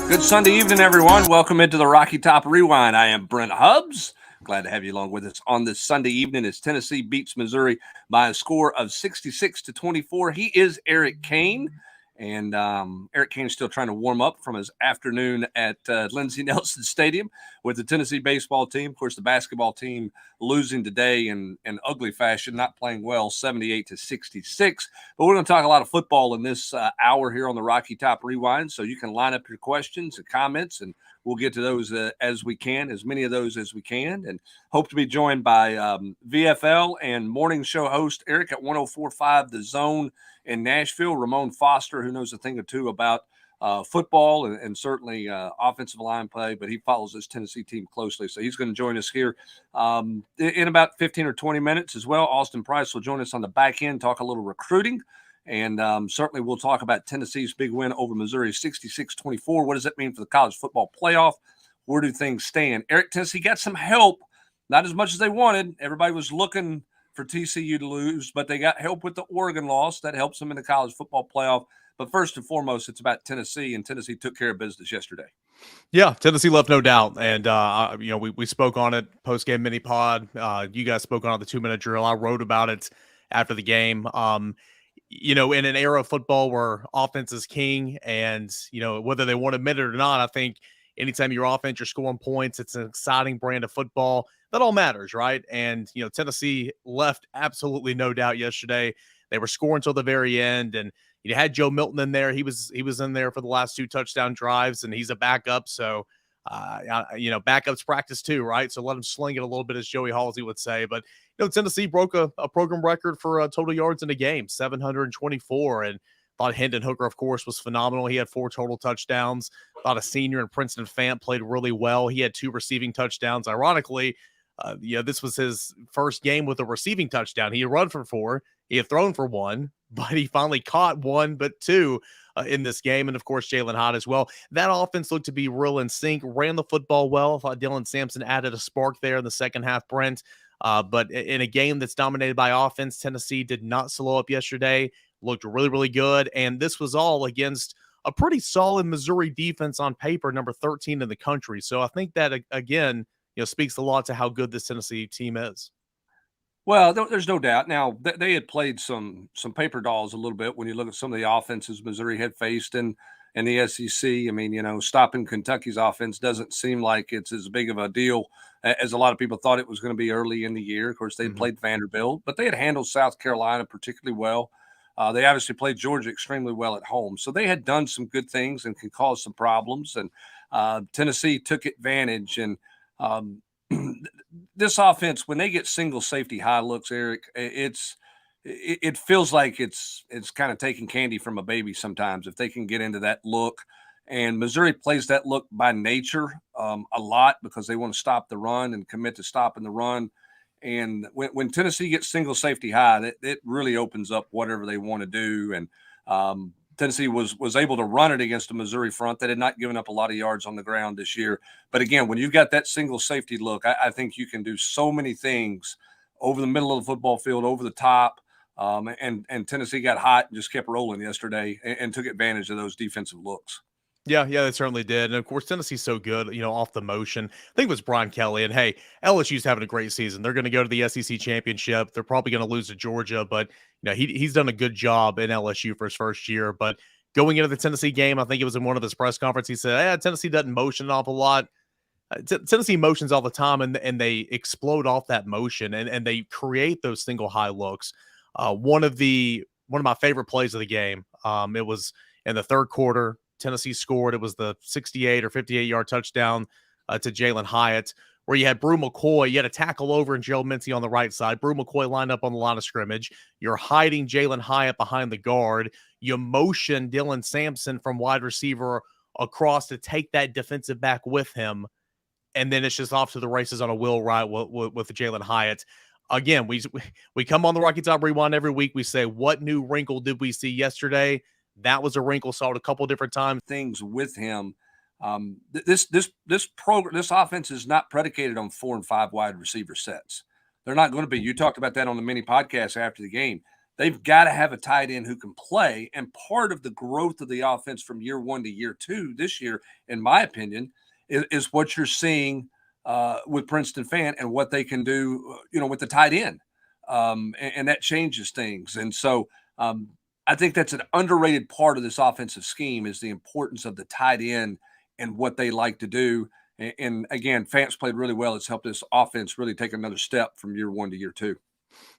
Good Sunday evening, everyone. Welcome into the Rocky Top Rewind. I am Brent Hubbs. Glad to have you along with us on this Sunday evening as Tennessee beats Missouri by a score of 66-24. He is Eric Kane, and Eric Kane is still trying to warm up from his afternoon at Lindsey Nelson Stadium with the Tennessee baseball team. Of course, the basketball team losing today in ugly fashion, not playing well, 78-66. But we're going to talk a lot of football in this hour here on the Rocky Top Rewind, so you can line up your questions and comments, and we'll get to those as we can, as many of those as we can, and hope to be joined by VFL and morning show host Eric at 104.5 The Zone in Nashville, Ramon Foster, who knows a thing or two about football and certainly offensive line play, but he follows this Tennessee team closely. So he's going to join us here in about 15 or 20 minutes as well. Austin Price will join us on the back end, talk a little recruiting. And certainly we'll talk about Tennessee's big win over Missouri, 66-24. What does that mean for the college football playoff? Where do things stand? Eric, Tennessee got some help, not as much as they wanted. Everybody was looking for TCU to lose, but they got help with the Oregon loss. That helps them in the college football playoff. But first and foremost, it's about Tennessee, and Tennessee took care of business yesterday. Yeah, Tennessee left no doubt. And, we spoke on it post-game mini pod. You guys spoke on it, the 2-minute drill. I wrote about it after the game. In an era of football where offense is king and, whether they want to admit it or not, I think anytime your offense, you're scoring points, it's an exciting brand of football. That all matters, right? And, Tennessee left absolutely no doubt yesterday. They were scoring till the very end, and you had Joe Milton in there. He was in there for the last 2 touchdown drives, and he's a backup. So, backups practice too, right? So let him sling it a little bit, as Joey Halsey would say. But, Tennessee broke a program record for total yards in a game, 724. And thought Hendon Hooker, of course, was phenomenal. He had 4 total touchdowns. Thought a senior in Princeton Fant played really well. He had 2 receiving touchdowns. Ironically, this was his first game with a receiving touchdown. He had run for 4. He had thrown for 1, but he finally caught 1, but 2 in this game. And, of course, Jalen Hyatt as well. That offense looked to be real in sync, ran the football well. I thought Dylan Sampson added a spark there in the second half, Brent. But in a game that's dominated by offense, Tennessee did not slow up yesterday, looked really, really good. And this was all against a pretty solid Missouri defense on paper, number 13 in the country. So I think that, again, speaks a lot to how good this Tennessee team is. Well, there's no doubt. Now, they had played some paper dolls a little bit when you look at some of the offenses Missouri had faced in the SEC. I mean, stopping Kentucky's offense doesn't seem like it's as big of a deal as a lot of people thought it was going to be early in the year. Of course, they had played Vanderbilt, but they had handled South Carolina particularly well. They obviously played Georgia extremely well at home. So they had done some good things and can cause some problems. And Tennessee took advantage. And this offense, when they get single safety high looks, Eric, it feels like it's kind of taking candy from a baby sometimes if they can get into that look. And Missouri plays that look by nature a lot because they want to stop the run and commit to stopping the run. And when Tennessee gets single safety high, it really opens up whatever they want to do. And Tennessee was able to run it against the Missouri front that had not given up a lot of yards on the ground this year. But again, when you've got that single safety look, I think you can do so many things over the middle of the football field, over the top. And Tennessee got hot and just kept rolling yesterday and took advantage of those defensive looks. Yeah, they certainly did. And, of course, Tennessee's so good, off the motion. I think it was Brian Kelly. And, hey, LSU's having a great season. They're going to go to the SEC championship. They're probably going to lose to Georgia. But, he's done a good job in LSU for his first year. But going into the Tennessee game, I think it was in one of his press conferences, he said, Tennessee doesn't motion an awful lot. Tennessee motions all the time, and they explode off that motion, and they create those single high looks. One of my favorite plays of the game, it was in the third quarter. Tennessee scored. It was the 68 or 58-yard touchdown to Jalen Hyatt, where you had Brew McCoy. You had a tackle over and Joe Mincy on the right side. Brew McCoy lined up on the line of scrimmage. You're hiding Jalen Hyatt behind the guard. You motion Dylan Sampson from wide receiver across to take that defensive back with him. And then it's just off to the races on a wheel right with Jalen Hyatt. Again, we come on the Rocky Top Rewind every week. We say, what new wrinkle did we see yesterday? That was a wrinkle, saw it a couple different times. Things with him This offense is not predicated on 4 and 5 wide receiver sets. They're not going to be. You talked about that on the mini podcast after the game. They've got to have a tight end who can play. And part of the growth of the offense from year 1 to year 2 this year, in my opinion, is what you're seeing with Princeton Fan and what they can do, with the tight end. And that changes things. And so I think that's an underrated part of this offensive scheme is the importance of the tight end and what they like to do. And again, Fant's played really well. It's helped this offense really take another step from year 1 to year 2.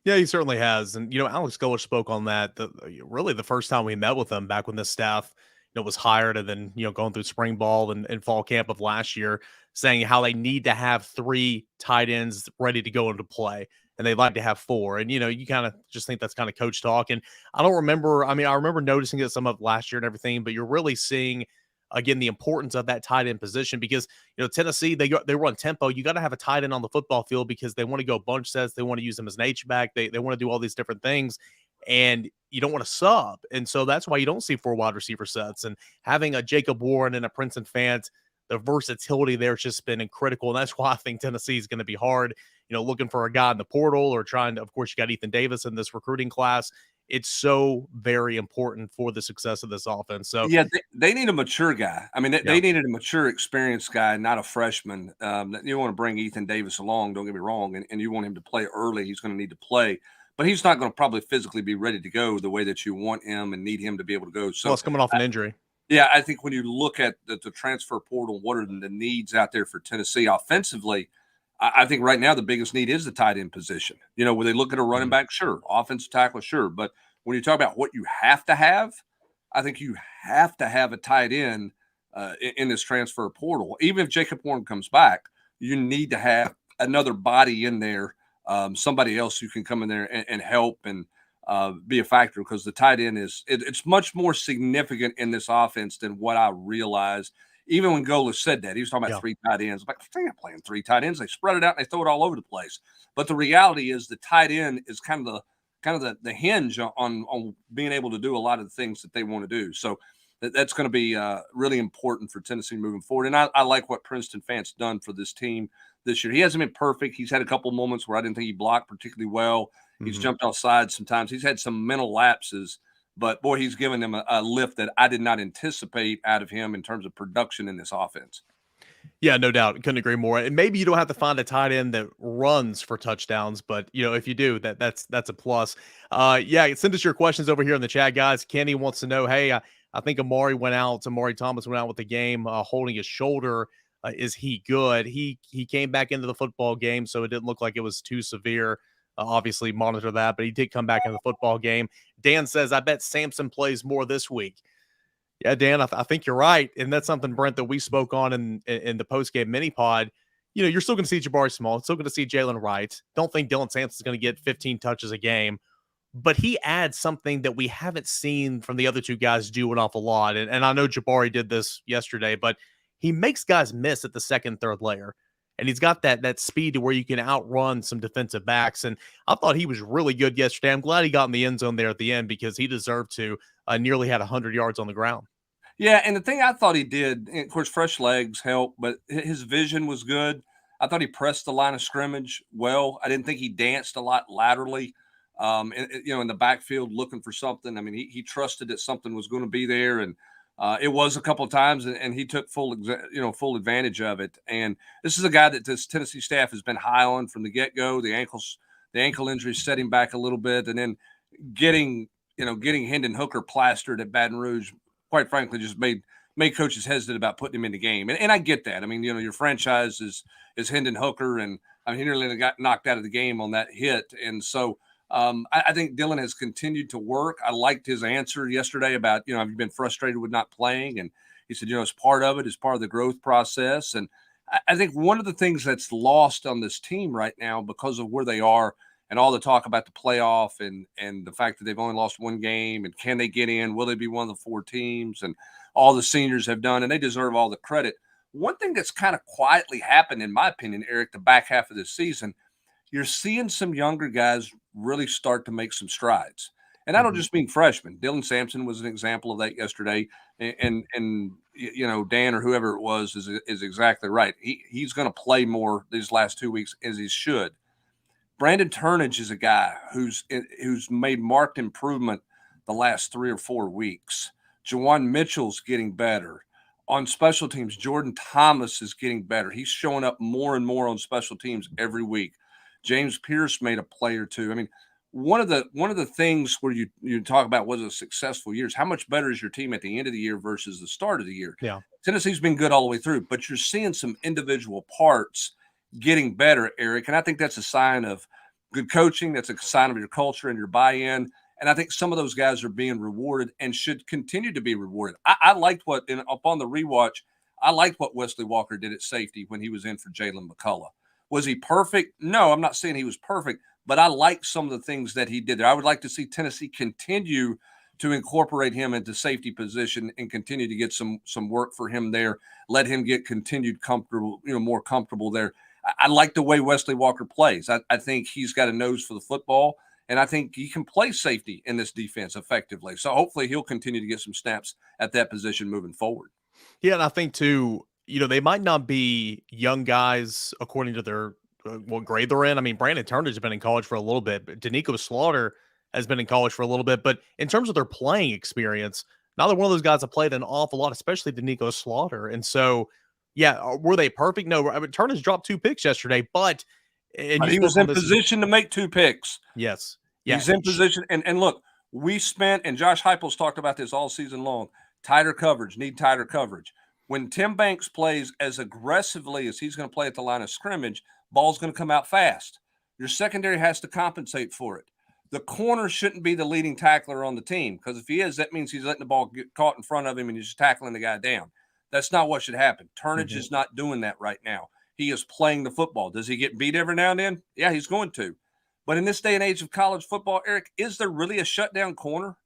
Yeah, he certainly has. And, Alex Golesh spoke on that really the first time we met with him back when this staff, was hired and then, going through spring ball and fall camp of last year, saying how they need to have 3 tight ends ready to go into play. And they'd like to have 4. And, you kind of just think that's kind of coach talk. And I remember noticing it some of last year and everything, but you're really seeing, again, the importance of that tight end position because, Tennessee, they run tempo. You got to have a tight end on the football field because they want to go bunch sets. They want to use them as an H-back. They want to do all these different things. And you don't want to sub. And so that's why you don't see 4 wide receiver sets. And having a Jacob Warren and a Princeton Fant, the versatility there has just been critical. And that's why I think Tennessee is going to be hard, looking for a guy in the portal or trying to, of course, you got Ethan Davis in this recruiting class. It's so very important for the success of this offense. So yeah, they need a mature guy. I mean, they needed a mature, experienced guy, not a freshman. You want to bring Ethan Davis along, don't get me wrong, and you want him to play early. He's going to need to play, but he's not going to probably physically be ready to go the way that you want him and need him to be able to go. So it's coming off an injury. Yeah, I think when you look at the transfer portal, what are the needs out there for Tennessee offensively? I think right now the biggest need is the tight end position. When they look at a running back, sure. Offensive tackle, sure. But when you talk about what you have to have, I think you have to have a tight end in this transfer portal. Even if Jacob Warren comes back, you need to have another body in there, somebody else who can come in there and help and be a factor because the tight end it's much more significant in this offense than what I realized. Even when Golesh said that, he was talking about 3 tight ends. I'm like, they're not playing 3 tight ends. They spread it out and they throw it all over the place. But the reality is the tight end is kind of the hinge on being able to do a lot of the things that they want to do. So that's going to be really important for Tennessee moving forward. And I like what Princeton Fant's done for this team this year. He hasn't been perfect. He's had a couple moments where I didn't think he blocked particularly well. He's jumped off sides sometimes. He's had some mental lapses. But, boy, he's given them a lift that I did not anticipate out of him in terms of production in this offense. Yeah, no doubt. Couldn't agree more. And maybe you don't have to find a tight end that runs for touchdowns, but, if you do, that's a plus. Send us your questions over here in the chat, guys. Kenny wants to know, hey, I think Amari Thomas went out with the game holding his shoulder. Is he good? He came back into the football game, so it didn't look like it was too severe. Obviously monitor that, but he did come back in the football game. Dan says, I bet Sampson plays more this week. Yeah, Dan, I think you're right. And that's something, Brent, that we spoke on in the post-game mini-pod. You're still going to see Jabari Small. Still going to see Jalen Wright. Don't think Dylan Sampson's going to get 15 touches a game. But he adds something that we haven't seen from the other 2 guys do an awful lot. And I know Jabari did this yesterday, but he makes guys miss at the second, third layer. And he's got that speed to where you can outrun some defensive backs. And I thought he was really good yesterday. I'm glad he got in the end zone there at the end because he deserved to. Nearly had 100 yards on the ground. Yeah, and the thing I thought he did, and of course, fresh legs help, but his vision was good. I thought he pressed the line of scrimmage well. I didn't think he danced a lot laterally, in the backfield looking for something. I mean, he trusted that something was going to be there, and it was a couple of times, and he took full advantage of it. And this is a guy that this Tennessee staff has been high on from the get-go. The ankle injury set him back a little bit, and then getting Hendon Hooker plastered at Baton Rouge, quite frankly, just made coaches hesitant about putting him in the game. And I get that. I mean, your franchise is Hendon Hooker, and he nearly got knocked out of the game on that hit. And so I think Dylan has continued to work. I liked his answer yesterday about, have you been frustrated with not playing? And he said, it's part of it. It's part of the growth process. And I think one of the things that's lost on this team right now because of where they are and all the talk about the playoff and the fact that they've only lost 1 game and can they get in? Will they be one of the 4 teams? And all the seniors have done, and they deserve all the credit. One thing that's kind of quietly happened, in my opinion, Eric, the back half of this season, you're seeing some younger guys really start to make some strides. And I don't just mean freshmen. Dylan Sampson was an example of that yesterday. And Dan or whoever it was is exactly right. He's going to play more these last 2 weeks as he should. Brandon Turnage is a guy who's made marked improvement the last 3 or 4 weeks. Juwan Mitchell's getting better. On special teams, Jordan Thomas is getting better. He's showing up more and more on special teams every week. James Pierce made a play or two. I mean, one of the things where you talk about was a successful year is how much better is your team at the end of the year versus the start of the year. Yeah. Tennessee's been good all the way through, but you're seeing some individual parts getting better, Eric. And I think that's a sign of good coaching. That's a sign of your culture and your buy-in. And I think some of those guys are being rewarded and should continue to be rewarded. I liked upon the rewatch, I liked what Wesley Walker did at safety when he was in for Jalen McCullough. Was he perfect? No, I'm not saying he was perfect, but I like some of the things that he did there. I would like to see Tennessee continue to incorporate him into safety position and continue to get some work for him there. Let him get continued comfortable, more comfortable there. I like the way Wesley Walker plays. I think he's got a nose for the football, and I think he can play safety in this defense effectively. So hopefully he'll continue to get some snaps at that position moving forward. Yeah, and I think too, they might not be young guys according to their what grade they're in. I mean, Brandon Turner has been in college for a little bit, but Danico Slaughter has been in college for a little bit. But in terms of their playing experience, neither one of those guys have played an awful lot, especially Danico Slaughter. And so, yeah, were they perfect? No, I mean, Turner's dropped 2 picks yesterday, but he was in position to make 2 picks. Yes. Yeah. He's in position. And look, we spent, and Josh Heupel's talked about this all season long, tighter coverage, need tighter coverage. When Tim Banks plays as aggressively as he's going to play at the line of scrimmage, ball's going to come out fast. Your secondary has to compensate for it. The corner shouldn't be the leading tackler on the team, because if he is, that means he's letting the ball get caught in front of him and he's just tackling the guy down. That's not what should happen. Turnage is not doing that right now. He is playing the football. Does he get beat every now and then? Yeah, he's going to. But in this day and age of college football, Eric, is there really a shutdown corner?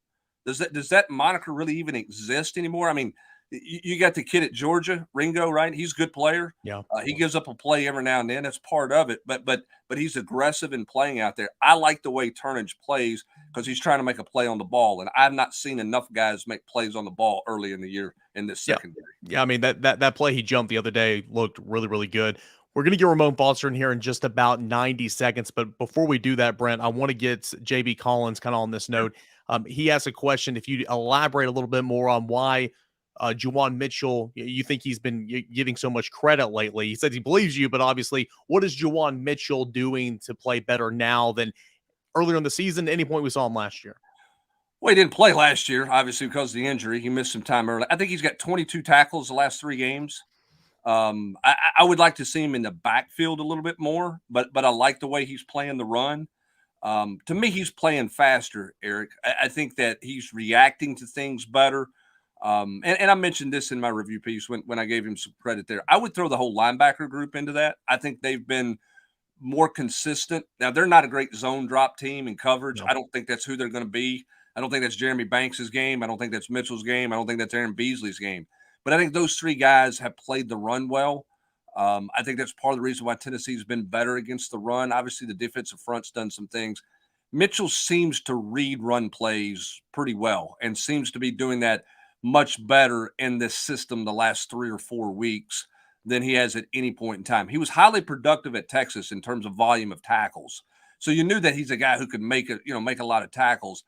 Does that moniker really even exist anymore? I mean, you got the kid at Georgia, Ringo, right? He's a good player. Yeah. He gives up a play every now and then. That's part of it. But he's aggressive in playing out there. I like the way Turnage plays because he's trying to make a play on the ball. And I've not seen enough guys make plays on the ball early in the year in this secondary. Yeah, I mean, that play he jumped the other day looked really, really good. We're going to get Ramon Foster in here in just about 90 seconds. But before we do that, Brent, I want to get JB Collins kind of on this note. He asked a question, if you elaborate a little bit more on why Juwan Mitchell, you think he's been giving so much credit lately. He said he believes you, but obviously, what is Juwan Mitchell doing to play better now than earlier in the season, any point we saw him last year? Well, he didn't play last year, obviously, because of the injury. He missed some time early. I think he's got 22 tackles the last 3 games. I would like to see him in the backfield a little bit more, but I like the way he's playing the run. To me, he's playing faster, Eric. I think that he's reacting to things better. And I mentioned this in my review piece when I gave him some credit there. I would throw the whole linebacker group into that. I think they've been more consistent. Now, they're not a great zone drop team in coverage. No. I don't think that's who they're going to be. I don't think that's Jeremy Banks' game. I don't think that's Mitchell's game. I don't think that's Aaron Beasley's game. But I think those 3 guys have played the run well. I think that's part of the reason why Tennessee's been better against the run. Obviously, the defensive front's done some things. Mitchell seems to read run plays pretty well and seems to be doing that much better in this system the last 3 or 4 weeks than he has at any point in time. He was highly productive at Texas in terms of volume of tackles. So you knew that he's a guy who could make a lot of tackles.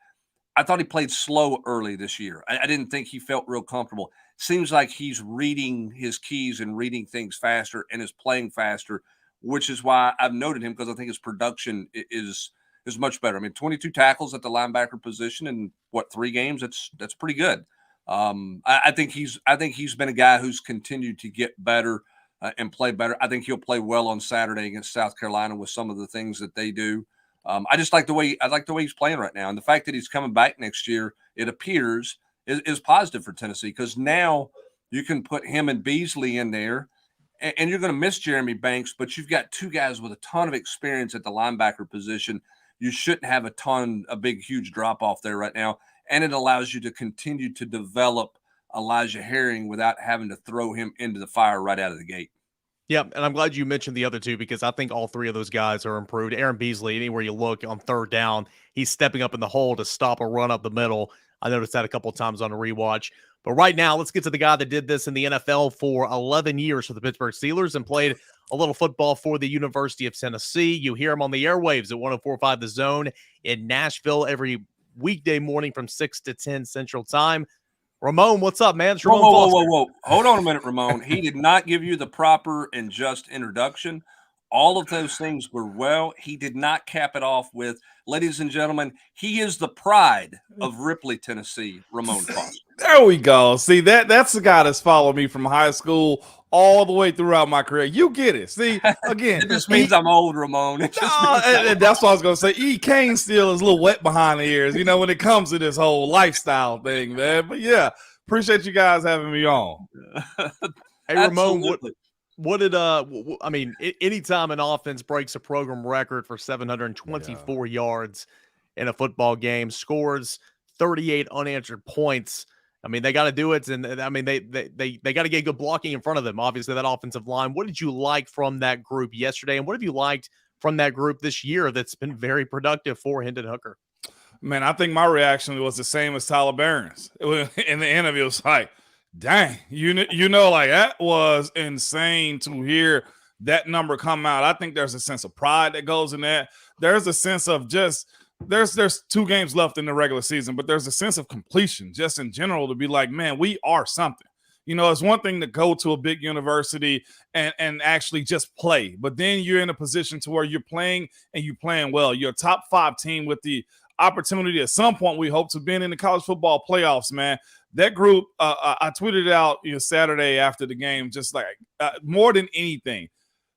I thought he played slow early this year. I didn't think he felt real comfortable. Seems like he's reading his keys and reading things faster and is playing faster, which is why I've noted him, because I think his production is much better. I mean, 22 tackles at the linebacker position in 3 games? That's pretty good. I think he's been a guy who's continued to get better and play better. I think he'll play well on Saturday against South Carolina with some of the things that they do. I just like the way he's playing right now, and the fact that he's coming back next year, it appears, is positive for Tennessee, because now you can put him and Beasley in there, and you're going to miss Jeremy Banks, but you've got 2 guys with a ton of experience at the linebacker position. You shouldn't have a big, huge drop off there right now. And it allows you to continue to develop Elijah Herring without having to throw him into the fire right out of the gate. Yeah, and I'm glad you mentioned the other two because I think all three of those guys are improved. Aaron Beasley, anywhere you look on third down, he's stepping up in the hole to stop a run up the middle. I noticed that a couple of times on a rewatch. But right now, let's get to the guy that did this in the NFL for 11 years for the Pittsburgh Steelers and played a little football for the University of Tennessee. You hear him on the airwaves at 104.5 The Zone in Nashville every weekday morning from 6 to 10 Central Time. Ramon, what's up, man? It's Ramon Foster. Whoa. Hold on a minute, Ramon. He did not give you the proper and just introduction. All of those things were well. He did not cap it off with, ladies and gentlemen, he is the pride of Ripley, Tennessee, Ramon Foster. There we go. See, that's the guy that's followed me from high school all the way throughout my career. You get it. See, again. It just means I'm old, Ramon. And that's what I was going to say. E. Kane still is a little wet behind the ears, when it comes to this whole lifestyle thing, man. But, yeah, appreciate you guys having me on. Hey, Ramon, what did anytime an offense breaks a program record for 724 yards in a football game, scores 38 unanswered points, they got to do it, and they got to get good blocking in front of them. Obviously, that offensive line. What did you like from that group yesterday, and what have you liked from that group this year that's been very productive for Hendon Hooker? Man, I think my reaction was the same as Tyler Barron's in the interview. It was like, dang, like that was insane to hear that number come out. I think there's a sense of pride that goes in that. There's a sense of just there's 2 games left in the regular season, but there's a sense of completion just in general to be like, man, we are something. It's one thing to go to a big university and actually just play, but then you're in a position to where you're playing and you're playing well. You're a top 5 team with the opportunity at some point we hope to be in the college football playoffs, man. That group, I tweeted it out Saturday after the game, just like more than anything,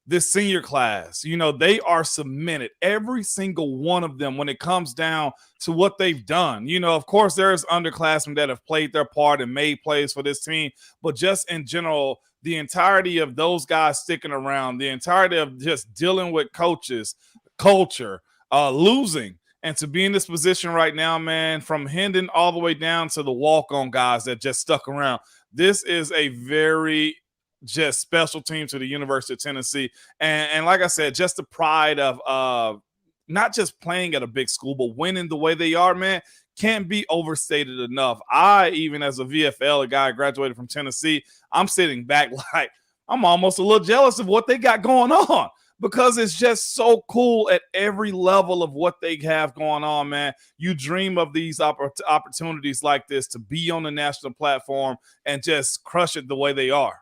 this senior class, they are cemented, every single one of them, when it comes down to what they've done. Of course, there's underclassmen that have played their part and made plays for this team, but just in general, the entirety of those guys sticking around, the entirety of just dealing with coaches, culture, losing, and to be in this position right now, man, from Hendon all the way down to the walk-on guys that just stuck around, this is a very just special team to the University of Tennessee. And like I said, just the pride of not just playing at a big school, but winning the way they are, man, can't be overstated enough. I, even as a VFL, a guy who graduated from Tennessee, I'm sitting back like I'm almost a little jealous of what they got going on, because it's just so cool at every level of what they have going on, man. You dream of these opportunities like this to be on the national platform and just crush it the way they are.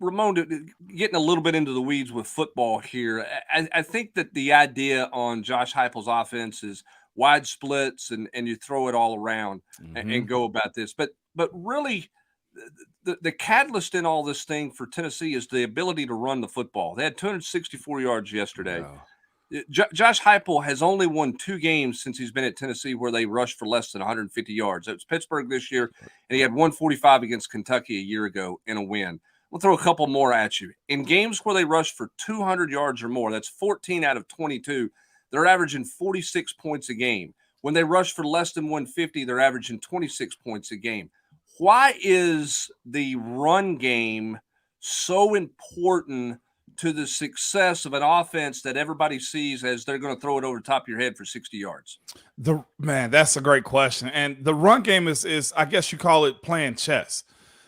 Ramon, getting a little bit into the weeds with football here, I think that the idea on Josh Heupel's offense is wide splits and you throw it all around and go about this. But really, the catalyst in all this thing for Tennessee is the ability to run the football. They had 264 yards yesterday. Wow. Josh Heupel has only won 2 games since he's been at Tennessee where they rushed for less than 150 yards. It was Pittsburgh this year, and he had 145 against Kentucky a year ago in a win. We'll throw a couple more at you. In games where they rushed for 200 yards or more, that's 14 out of 22, they're averaging 46 points a game. When they rush for less than 150, they're averaging 26 points a game. Why is the run game so important to the success of an offense that everybody sees as they're going to throw it over the top of your head for 60 yards? That's a great question. And the run game is I guess you call it playing chess.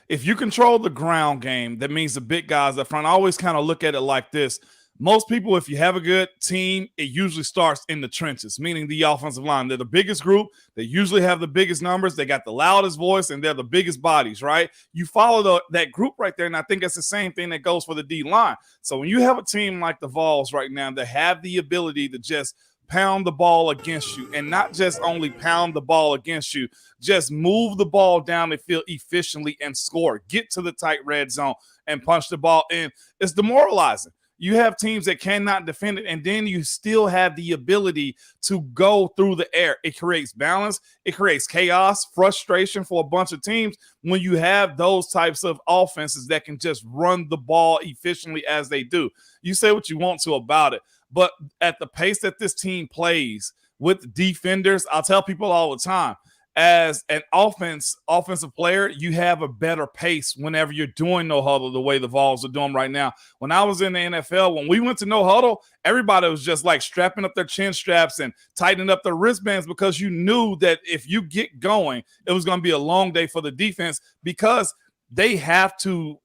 If you control the ground game, that means the big guys up front. I always kind of look at it like this. Most people, if you have a good team, it usually starts in the trenches, meaning the offensive line. They're the biggest group. They usually have the biggest numbers. They got the loudest voice, and they're the biggest bodies, right? You follow that group right there, and I think it's the same thing that goes for the D-line. So when you have a team like the Vols right now that have the ability to just pound the ball against you, and not just only pound the ball against you, just move the ball down the field efficiently and score. Get to the tight red zone and punch the ball in. It's demoralizing. You have teams that cannot defend it, and then you still have the ability to go through the air. It creates balance. It creates chaos, frustration for a bunch of teams when you have those types of offenses that can just run the ball efficiently as they do. You say what you want to about it, but at the pace that this team plays with defenders, I'll tell people all the time, as an offensive player, you have a better pace whenever you're doing no huddle the way the Vols are doing right now. When I was in the NFL, when we went to no huddle, everybody was just like strapping up their chin straps and tightening up their wristbands because you knew that if you get going, it was going to be a long day for the defense because they have to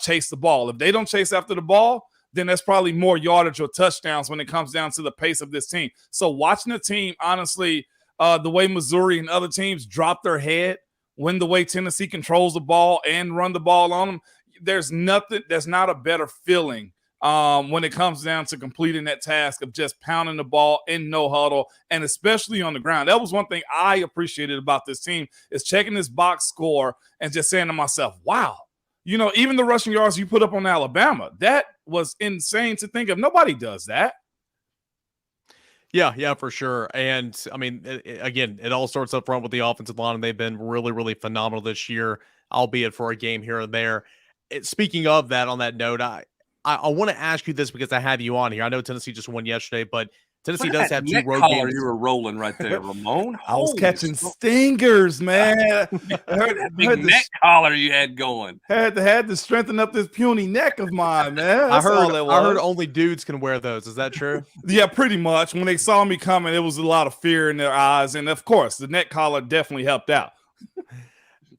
chase the ball. If they don't chase after the ball, then that's probably more yardage or touchdowns when it comes down to the pace of this team. So watching the team, honestly, the way Missouri and other teams drop their head when the way Tennessee controls the ball and run the ball on them, there's not a better feeling when it comes down to completing that task of just pounding the ball in no huddle and especially on the ground. That was one thing I appreciated about this team is checking this box score and just saying to myself, wow, even the rushing yards you put up on Alabama, that was insane to think of. Nobody does that. Yeah, for sure. And I mean, it all starts up front with the offensive line, and they've been really, really phenomenal this year, albeit for a game here and there. Speaking of that, on that note, I want to ask you this because I have you on here. I know Tennessee just won yesterday, but Tennessee does have 2 road games. You were rolling right there, Ramon. I was catching stingers, man. Big neck collar you had going. Had to strengthen up this puny neck of mine, man. I heard only dudes can wear those. Is that true? Yeah, pretty much. When they saw me coming, it was a lot of fear in their eyes, and of course, the neck collar definitely helped out.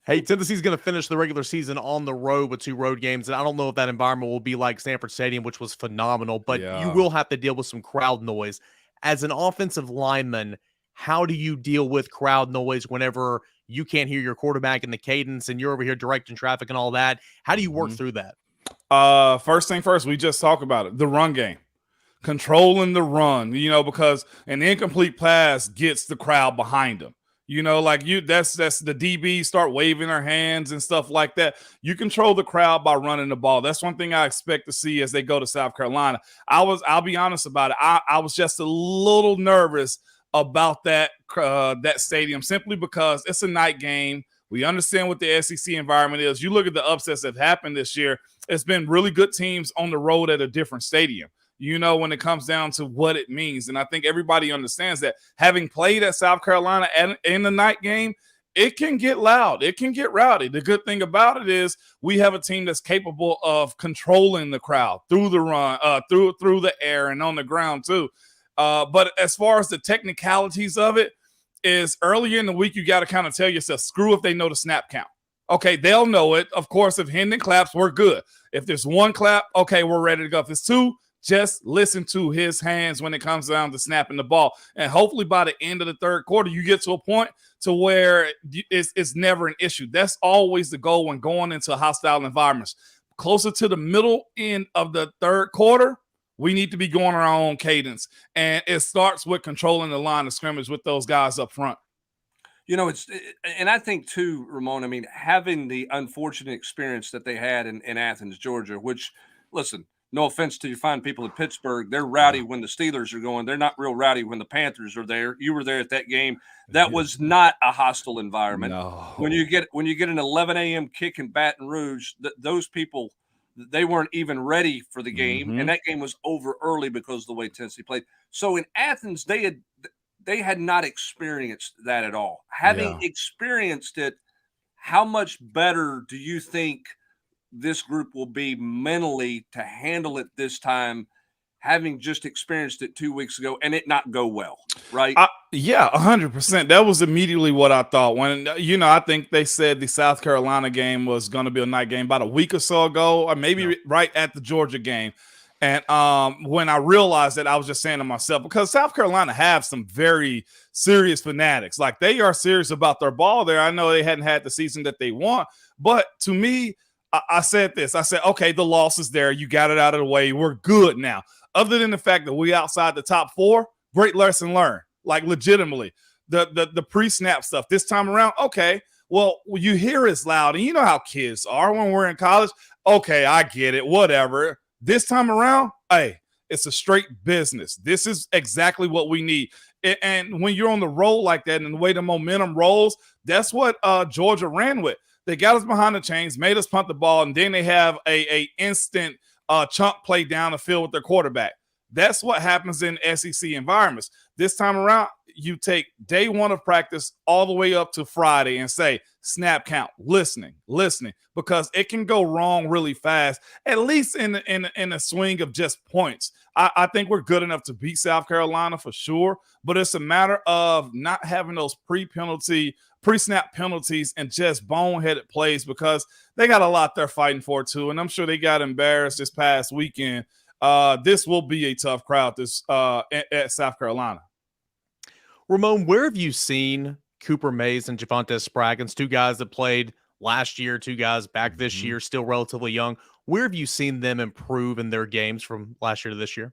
Hey, Tennessee's going to finish the regular season on the road with 2 road games, and I don't know if that environment will be like Sanford Stadium, which was phenomenal, but you will have to deal with some crowd noise. As an offensive lineman, how do you deal with crowd noise whenever you can't hear your quarterback in the cadence and you're over here directing traffic and all that? How do you work through that? First thing first, we just talked about it, the run game. Controlling the run, because an incomplete pass gets the crowd behind them. That's the DBs start waving their hands and stuff like that. You control the crowd by running the ball. That's one thing I expect to see as they go to South Carolina. I'll be honest about it. I was just a little nervous about that stadium simply because it's a night game. We understand what the SEC environment is. You look at the upsets that happened this year. It's been really good teams on the road at a different stadium. When it comes down to what it means. And I think everybody understands that having played at South Carolina in the night game, it can get loud. It can get rowdy. The good thing about it is we have a team that's capable of controlling the crowd through the run, through the air and on the ground too. But as far as the technicalities of it is earlier in the week, you got to kind of tell yourself, screw if they know the snap count. Okay, they'll know it. Of course, if Hendon claps, we're good. If there's 1 clap, okay, we're ready to go. If it's 2, just listen to his hands when it comes down to snapping the ball. And hopefully by the end of the third quarter, you get to a point to where it's never an issue. That's always the goal when going into hostile environments. Closer to the middle end of the third quarter, we need to be going our own cadence. And it starts with controlling the line of scrimmage with those guys up front. And I think too, Ramon, I mean, having the unfortunate experience that they had in Athens, Georgia, which, listen, no offense to you fine people in Pittsburgh, they're rowdy when the Steelers are going. They're not real rowdy when the Panthers are there. You were there at that game. That was not a hostile environment. No. When you get an 11 a.m. kick in Baton Rouge, those people, they weren't even ready for the game, and that game was over early because of the way Tennessee played. So in Athens, they had not experienced that at all. Having experienced it, how much better do you think this group will be mentally to handle it this time, having just experienced it 2 weeks ago and it not go well, right? 100%. That was immediately what I thought. When, I think they said the South Carolina game was going to be a night game about a week or so ago, or maybe right at the Georgia game. And when I realized that, I was just saying to myself, because South Carolina have some very serious fanatics. Like, they are serious about their ball there. I know they hadn't had the season that they want, but to me, I said this. I said, okay, the loss is there. You got it out of the way. We're good now. Other than the fact that we outside the top 4, great lesson learned. Like, legitimately, the pre-snap stuff this time around. Okay, well, you hear it's loud, and you know how kids are when we're in college. Okay, I get it. Whatever. This time around, hey, it's a straight business. This is exactly what we need. And when you're on the roll like that and the way the momentum rolls, that's what Georgia ran with. They got us behind the chains, made us punt the ball, and then they have a instant chunk play down the field with their quarterback. That's what happens in SEC environments. This time around, you take day one of practice all the way up to Friday and say, snap count, listening, because it can go wrong really fast, at least in a swing of just points. I think we're good enough to beat South Carolina for sure, but it's a matter of not having those pre-snap penalties and just boneheaded plays, because they got a lot they're fighting for too, and I'm sure they got embarrassed this past weekend. This will be a tough crowd at South Carolina. Ramon, where have you seen Cooper Mays and Javonte Spraggins, two guys that played last year, two guys back this year, still relatively young? Where have you seen them improve in their games from last year to this year?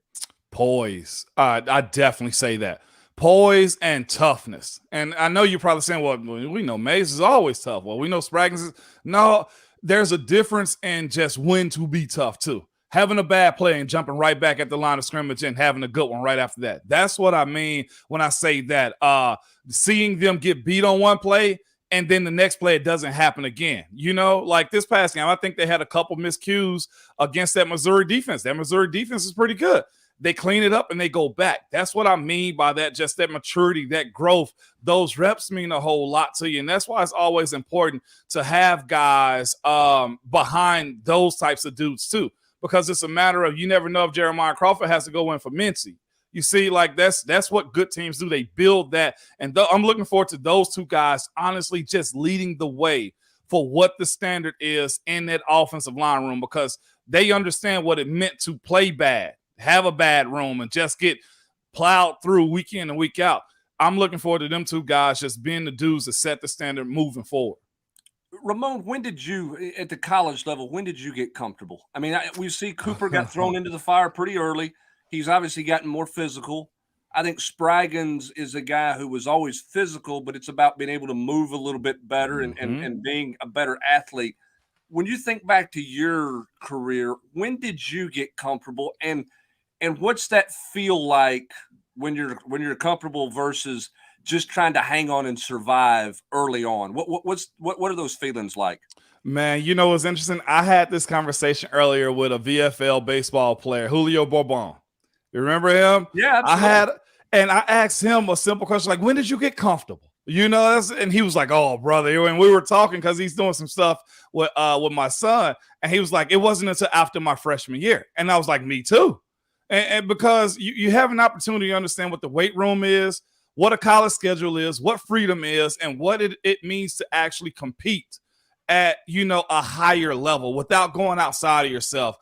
Poise. I definitely say that. Poise and toughness. And I know you're probably saying, well, we know Mays is always tough. Well, we know Spraggins is. No, there's a difference in just when to be tough too. Having a bad play and jumping right back at the line of scrimmage and having a good one right after that. That's what I mean when I say that. Seeing them get beat on one play and then the next play it doesn't happen again. You know, like this past game, I think they had a couple miscues against that Missouri defense. That Missouri defense is pretty good. They clean it up and they go back. That's what I mean by that, just that maturity, that growth. Those reps mean a whole lot to you. And that's why it's always important to have guys behind those types of dudes too. Because it's a matter of you never know if Jeremiah Crawford has to go in for Mincy. You see, like that's what good teams do. They build that. And I'm looking forward to those two guys honestly just leading the way for what the standard is in that offensive line room, because they understand what it meant to play bad, have a bad room, and just get plowed through week in and week out. I'm looking forward to them two guys just being the dudes that set the standard moving forward. Ramon, when did you, at the college level, when did you get comfortable? I mean, we see Cooper got thrown into the fire pretty early. He's obviously gotten more physical. I think Spraggins is a guy who was always physical, but it's about being able to move a little bit better and being a better athlete. When you think back to your career, when did you get comfortable, and what's that feel like when you're comfortable versus just trying to hang on and survive early on? What are those feelings like? Man, you know what's interesting? I had this conversation earlier with a VFL baseball player, Julio Bourbon. You remember him? Yeah, absolutely. I asked him a simple question like, when did you get comfortable? You know, and he was like, "Oh, brother," and we were talking because he's doing some stuff with my son, and he was like, "It wasn't until after my freshman year," and I was like, "Me too," and because you have an opportunity to understand what the weight room is, what a college schedule is, what freedom is, and what it means to actually compete at, you know, a higher level without going outside of yourself.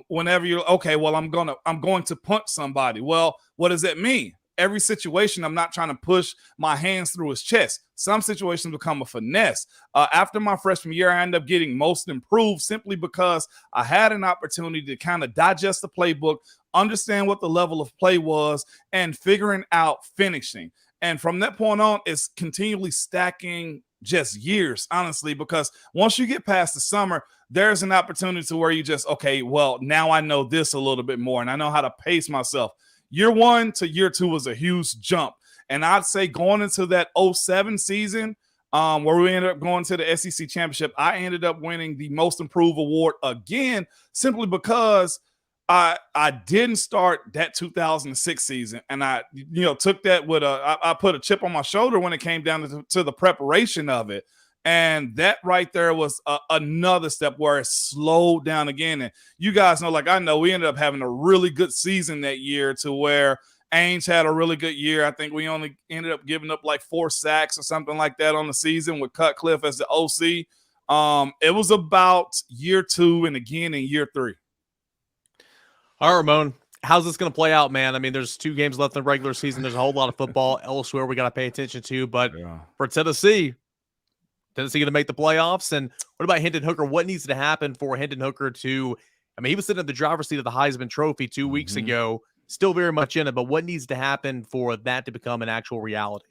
Whenever you're okay, well, I'm going to punch somebody. Well, what does that mean? Every situation, I'm not trying to push my hands through his chest. Some situations become a finesse. After my freshman year, I ended up getting most improved simply because I had an opportunity to kind of digest the playbook, understand what the level of play was, and figuring out finishing. And from that point on, it's continually stacking just years, honestly, because once you get past the summer, there's an opportunity to where you just, okay, well, now I know this a little bit more and I know how to pace myself. Year 1 to year 2 was a huge jump. And I'd say going into that 07 season, where we ended up going to the SEC championship, I ended up winning the most improved award again, simply because I didn't start that 2006 season, and I took that with I put a chip on my shoulder when it came down to the preparation of it, and that right there was another step where it slowed down again. And you guys know, like I know, we ended up having a really good season that year to where Ainge had a really good year. I think we only ended up giving up like 4 sacks or something like that on the season with Cutcliffe as the OC. It was about year 2 and again in year 3. All right, Ramon, how's this going to play out, man? I mean, there's 2 games left in the regular season. There's a whole lot of football elsewhere we got to pay attention to. But for Tennessee going to make the playoffs? And what about Hendon Hooker? What needs to happen for Hendon Hooker to – I mean, he was sitting in the driver's seat of the Heisman Trophy 2 weeks ago, still very much in it. But what needs to happen for that to become an actual reality?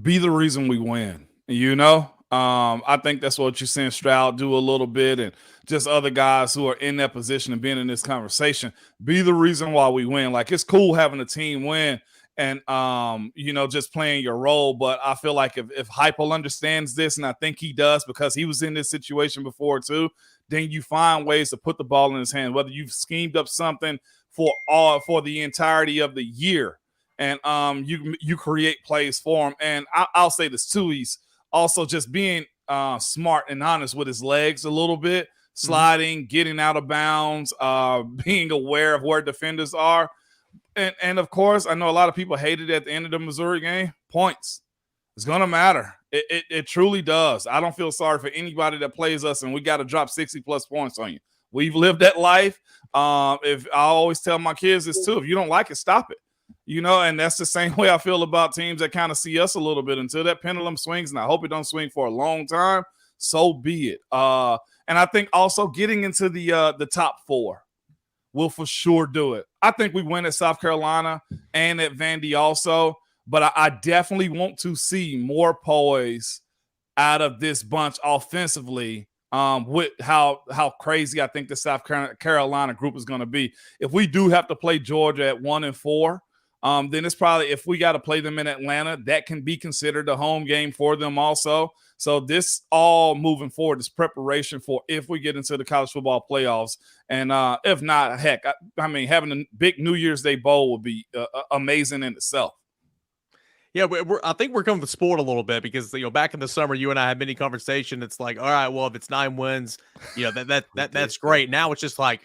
Be the reason we win, you know? I think that's what you're seeing Stroud do a little bit, and just other guys who are in that position and being in this conversation. Be the reason why we win. Like, it's cool having a team win and, just playing your role. But I feel like if Heupel understands this, and I think he does because he was in this situation before too, then you find ways to put the ball in his hand, whether you've schemed up something for the entirety of the year. And you create plays for him. And I'll say this too. He's also just being smart and honest with his legs a little bit, sliding, getting out of bounds, being aware of where defenders are. And of course, I know a lot of people hated at the end of the Missouri game. Points. It's going to matter. It truly does. I don't feel sorry for anybody that plays us, and we got to drop 60-plus points on you. We've lived that life. If I always tell my kids this too, if you don't like it, stop it. And that's the same way I feel about teams that kind of see us a little bit until that pendulum swings, and I hope it don't swing for a long time. So be it. And I think also getting into the top 4 will for sure do it. I think we win at South Carolina and at Vandy also, but I definitely want to see more poise out of this bunch offensively with how crazy I think the South Carolina group is going to be. If we do have to play Georgia at 1-4, then it's probably, if we got to play them in Atlanta, that can be considered a home game for them also. So this all moving forward is preparation for if we get into the college football playoffs. And if not, heck, I mean, having a big New Year's Day bowl would be amazing in itself. Yeah, I think we're coming to sport a little bit because, back in the summer, you and I had many conversations. It's like, all right, well, if it's 9 wins, that's great. Now it's just like,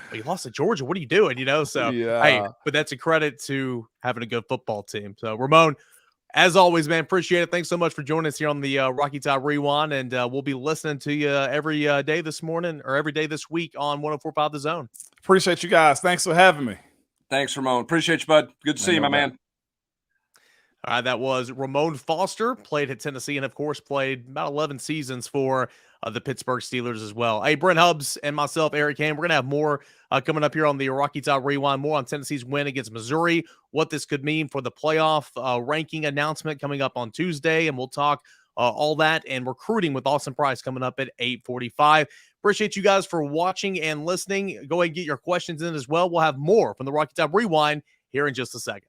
well, you lost to Georgia. What are you doing? So, yeah. Hey, but that's a credit to having a good football team. So, Ramon, as always, man, appreciate it. Thanks so much for joining us here on the Rocky Top Rewind, and we'll be listening to you every day this morning or every day this week on 104.5 The Zone. Appreciate you guys. Thanks for having me. Thanks, Ramon. Appreciate you, bud. Good to see you, my man. All right, that was Ramon Foster, played at Tennessee and, of course, played about 11 seasons for the Pittsburgh Steelers as well. Hey, Brent Hubbs and myself, Eric Kane, we're going to have more coming up here on the Rocky Top Rewind, more on Tennessee's win against Missouri, what this could mean for the playoff ranking announcement coming up on Tuesday, and we'll talk all that and recruiting with Austin Price coming up at 8:45. Appreciate you guys for watching and listening. Go ahead and get your questions in as well. We'll have more from the Rocky Top Rewind here in just a second.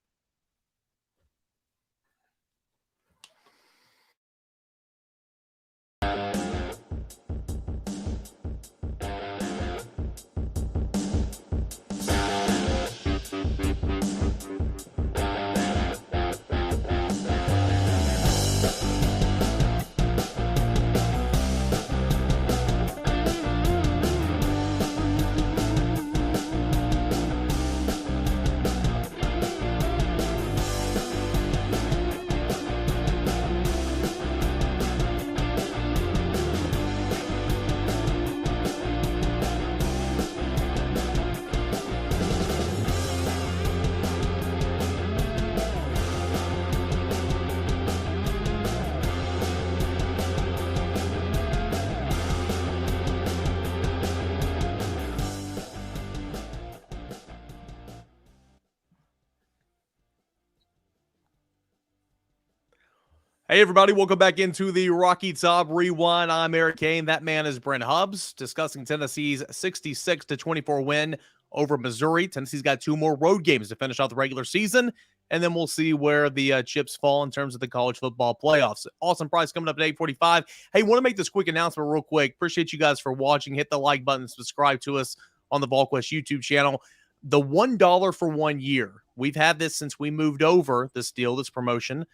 Hey, everybody. Welcome back into the Rocky Top Rewind. I'm Eric Kane. That man is Brent Hubbs, discussing Tennessee's 66-24 win over Missouri. Tennessee's got 2 more road games to finish out the regular season, and then we'll see where the chips fall in terms of the college football playoffs. Austin Price coming up at 8:45. Hey, want to make this quick announcement real quick. Appreciate you guys for watching. Hit the like button, subscribe to us on the VolQuest YouTube channel. The $1 for 1 year. We've had this since we moved over, this deal, this promotion,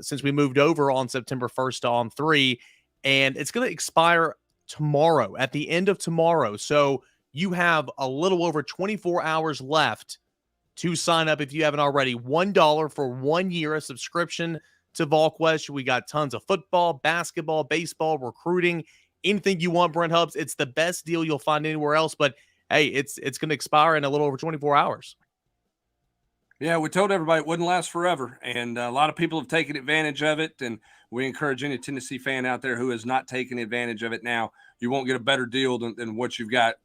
since we moved over on September 1st to On3, and it's going to expire tomorrow, at the end of tomorrow. So you have a little over 24 hours left to sign up if you haven't already. $1 for 1 year, a subscription to VolQuest. We got tons of football, basketball, baseball, recruiting, anything you want, Brent Hubbs. It's the best deal you'll find anywhere else, but hey, it's going to expire in a little over 24 hours. Yeah, we told everybody it wouldn't last forever, and a lot of people have taken advantage of it, and we encourage any Tennessee fan out there who has not taken advantage of it now. You won't get a better deal than what you've got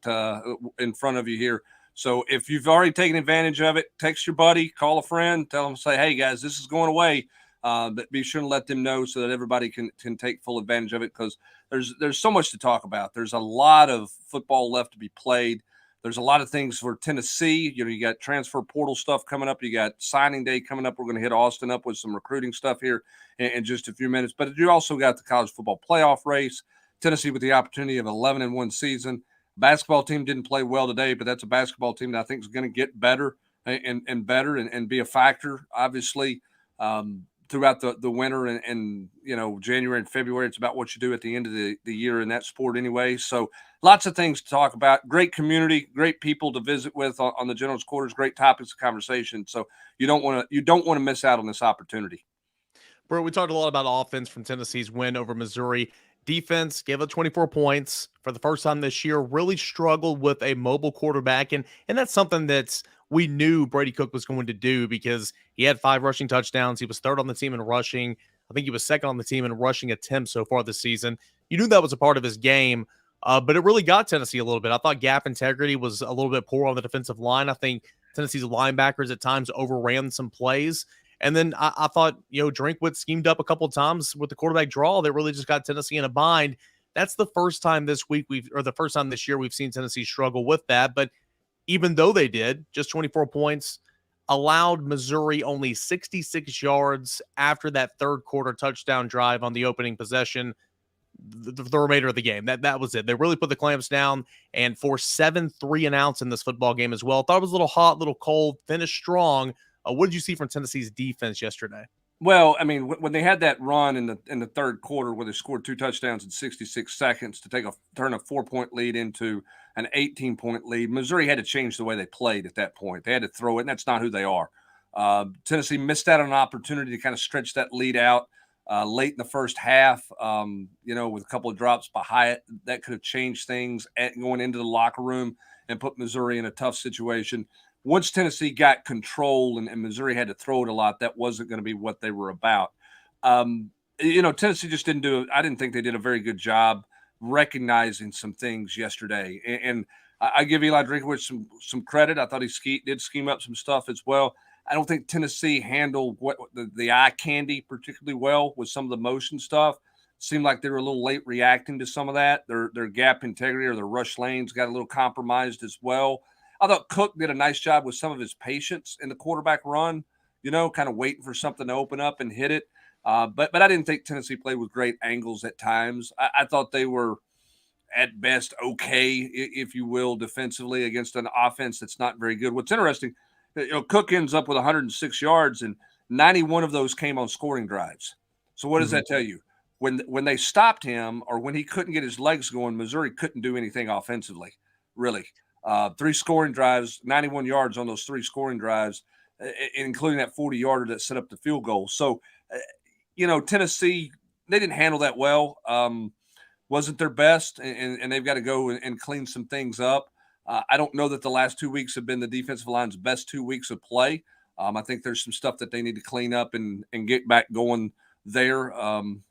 in front of you here. So if you've already taken advantage of it, text your buddy, call a friend, tell them, say, hey, guys, this is going away. But be sure to let them know so that everybody can take full advantage of it, because there's so much to talk about. There's a lot of football left to be played. There's a lot of things for Tennessee. You got transfer portal stuff coming up. You got signing day coming up. We're going to hit Austin up with some recruiting stuff here in just a few minutes. But you also got the college football playoff race. Tennessee with the opportunity of an 11-1 season. Basketball team didn't play well today, but that's a basketball team that I think is going to get better and better and be a factor, obviously, throughout the winter and January and February. It's about what you do at the end of the year in that sport anyway. So lots of things to talk about. Great community, great people to visit with on the General's Quarters, great topics of conversation. So you don't want to miss out on this opportunity. Bro, we talked a lot about offense from Tennessee's win over Missouri. Defense gave up 24 points for the first time this year, really struggled with a mobile quarterback. And that's something that we knew Brady Cook was going to do because he had 5 rushing touchdowns. He was third on the team in rushing. I think he was second on the team in rushing attempts so far this season. You knew that was a part of his game, but it really got Tennessee a little bit. I thought gap integrity was a little bit poor on the defensive line. I think Tennessee's linebackers at times overran some plays. And then I thought, Drinkwitz schemed up a couple of times with the quarterback draw that really just got Tennessee in a bind. That's the first time this year we've seen Tennessee struggle with that. But even though they did, just 24 points, allowed Missouri only 66 yards after that third quarter touchdown drive on the opening possession, the remainder of the game. That was it. They really put the clamps down and forced 7 3-and-outs in this football game as well. Thought it was a little hot, a little cold, finished strong. What did you see from Tennessee's defense yesterday? Well, I mean, when they had that run in the third quarter where they scored 2 touchdowns in 66 seconds to turn a 4-point lead into an 18-point lead, Missouri had to change the way they played at that point. They had to throw it, and that's not who they are. Tennessee missed out on an opportunity to kind of stretch that lead out late in the first half, with a couple of drops by Hyatt. That could have changed things going into the locker room and put Missouri in a tough situation. Once Tennessee got control and Missouri had to throw it a lot, that wasn't going to be what they were about. Tennessee just I didn't think they did a very good job recognizing some things yesterday. And I give Eli Drinkwitz some credit. I thought he did scheme up some stuff as well. I don't think Tennessee handled the eye candy particularly well with some of the motion stuff. Seemed like they were a little late reacting to some of that. Their gap integrity or their rush lanes got a little compromised as well. I thought Cook did a nice job with some of his patience in the quarterback run, kind of waiting for something to open up and hit it. But I didn't think Tennessee played with great angles at times. I thought they were at best okay, if you will, defensively against an offense that's not very good. What's interesting, Cook ends up with 106 yards, and 91 of those came on scoring drives. So what does that tell you? When they stopped him or when he couldn't get his legs going, Missouri couldn't do anything offensively, really. 3 scoring drives, 91 yards on those 3 scoring drives, including that 40-yarder that set up the field goal. So, Tennessee, they didn't handle that well. Wasn't their best, and they've got to go and clean some things up. I don't know that the last 2 weeks have been the defensive line's best 2 weeks of play. I think there's some stuff that they need to clean up and get back going there. And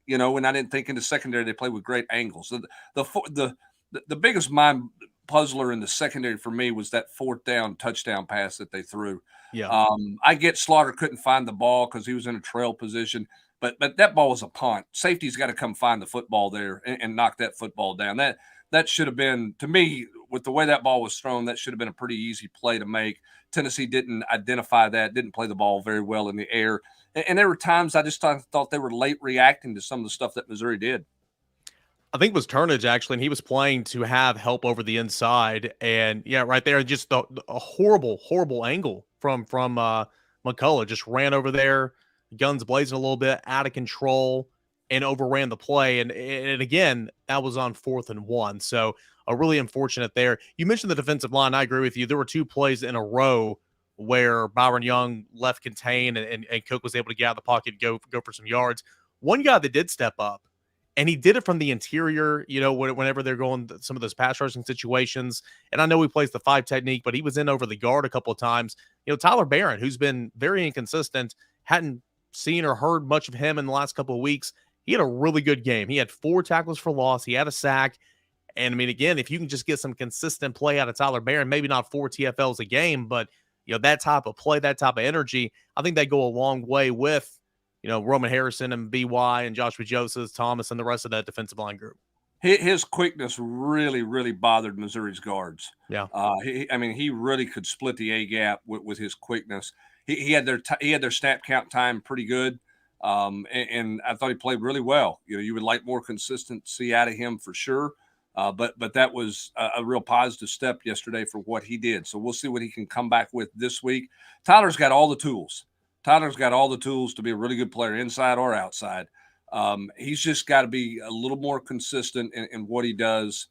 I didn't think in the secondary they played with great angles. The biggest mind puzzler in the secondary for me was that 4th down touchdown pass that they threw. Yeah. I get Slaughter couldn't find the ball because he was in a trail position, but that ball was a punt. Safety's got to come find the football there and knock that football down. That should have been, to me, with the way that ball was thrown, that should have been a pretty easy play to make. Tennessee didn't identify that, didn't play the ball very well in the air. And there were times I just thought they were late reacting to some of the stuff that Missouri did. I think it was Turnage, actually, and he was playing to have help over the inside. And, yeah, right there, just a horrible, horrible angle from McCullough. Just ran over there, guns blazing a little bit, out of control, and overran the play. And again, that was on 4th and 1. So a really unfortunate there. You mentioned the defensive line. I agree with you. There were 2 plays in a row where Byron Young left contained and Cook was able to get out of the pocket and go for some yards. One guy that did step up, and he did it from the interior, whenever they're going some of those pass rushing situations. And I know he plays the 5 technique, but he was in over the guard a couple of times. Tyler Barron, who's been very inconsistent, hadn't seen or heard much of him in the last couple of weeks. He had a really good game. He had 4 tackles for loss. He had a sack. And, I mean, again, if you can just get some consistent play out of Tyler Barron, maybe not 4 TFLs a game, but, that type of play, that type of energy, I think they go a long way with, Roman Harrison and BY and Joshua Joseph, Thomas, and the rest of that defensive line group. His quickness really, really bothered Missouri's guards. Yeah. He really could split the A gap with his quickness. He had their snap count time pretty good. And I thought he played really well. You would like more consistency out of him for sure. But that was a real positive step yesterday for what he did. So we'll see what he can come back with this week. Tyler's got all the tools. Tyler's got all the tools to be a really good player, inside or outside. He's just got to be a little more consistent in what he does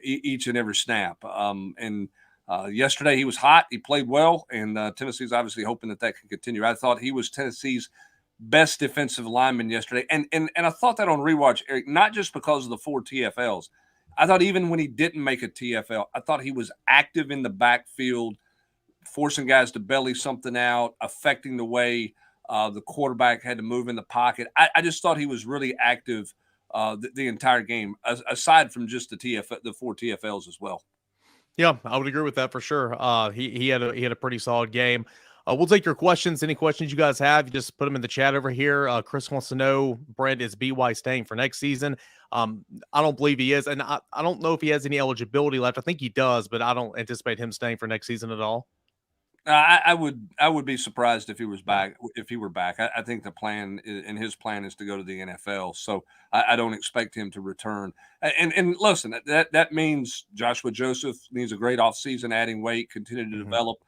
each and every snap. Yesterday he was hot. He played well, and Tennessee's obviously hoping that can continue. I thought he was Tennessee's best defensive lineman yesterday, and I thought that on rewatch, Eric, not just because of the 4 TFLs. I thought even when he didn't make a TFL, I thought he was active in the backfield, forcing guys to belly something out, affecting the way the quarterback had to move in the pocket. I just thought he was really active the entire game, aside from just the 4 TFLs as well. Yeah, I would agree with that for sure. He had a pretty solid game. We'll take your questions. Any questions you guys have, you just put them in the chat over here. Chris wants to know, Brent, is BY staying for next season? I don't believe he is, and I don't know if he has any eligibility left. I think he does, but I don't anticipate him staying for next season at all. I would be surprised if he was back. If he were back, I think the plan and his plan is to go to the NFL. So I don't expect him to return. And listen, that means Joshua Joseph needs a great offseason, adding weight, continue to develop.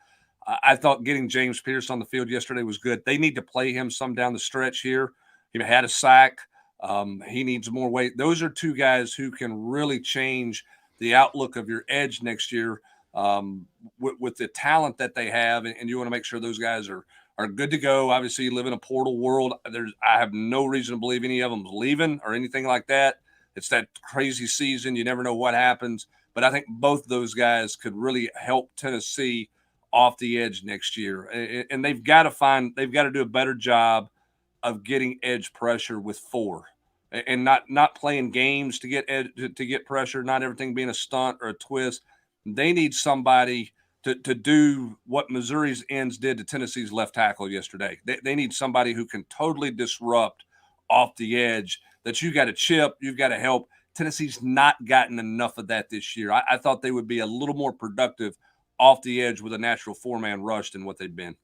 I thought getting James Pierce on the field yesterday was good. They need to play him some down the stretch here. He had a sack. He needs more weight. Those are two guys who can really change the outlook of your edge next year. With the talent that they have, and you want to make sure those guys are good to go. Obviously, you live in a portal world. I have no reason to believe any of them's leaving or anything like that. It's that crazy season. You never know what happens. But I think both those guys could really help Tennessee off the edge next year. And they've got to do a better job of getting edge pressure with 4 and not playing games to get pressure, not everything being a stunt or a twist. They need somebody to do what Missouri's ends did to Tennessee's left tackle yesterday. They need somebody who can totally disrupt off the edge, that you got to chip, you've got to help. Tennessee's not gotten enough of that this year. I thought they would be a little more productive off the edge with a natural 4-man rush than what they've been.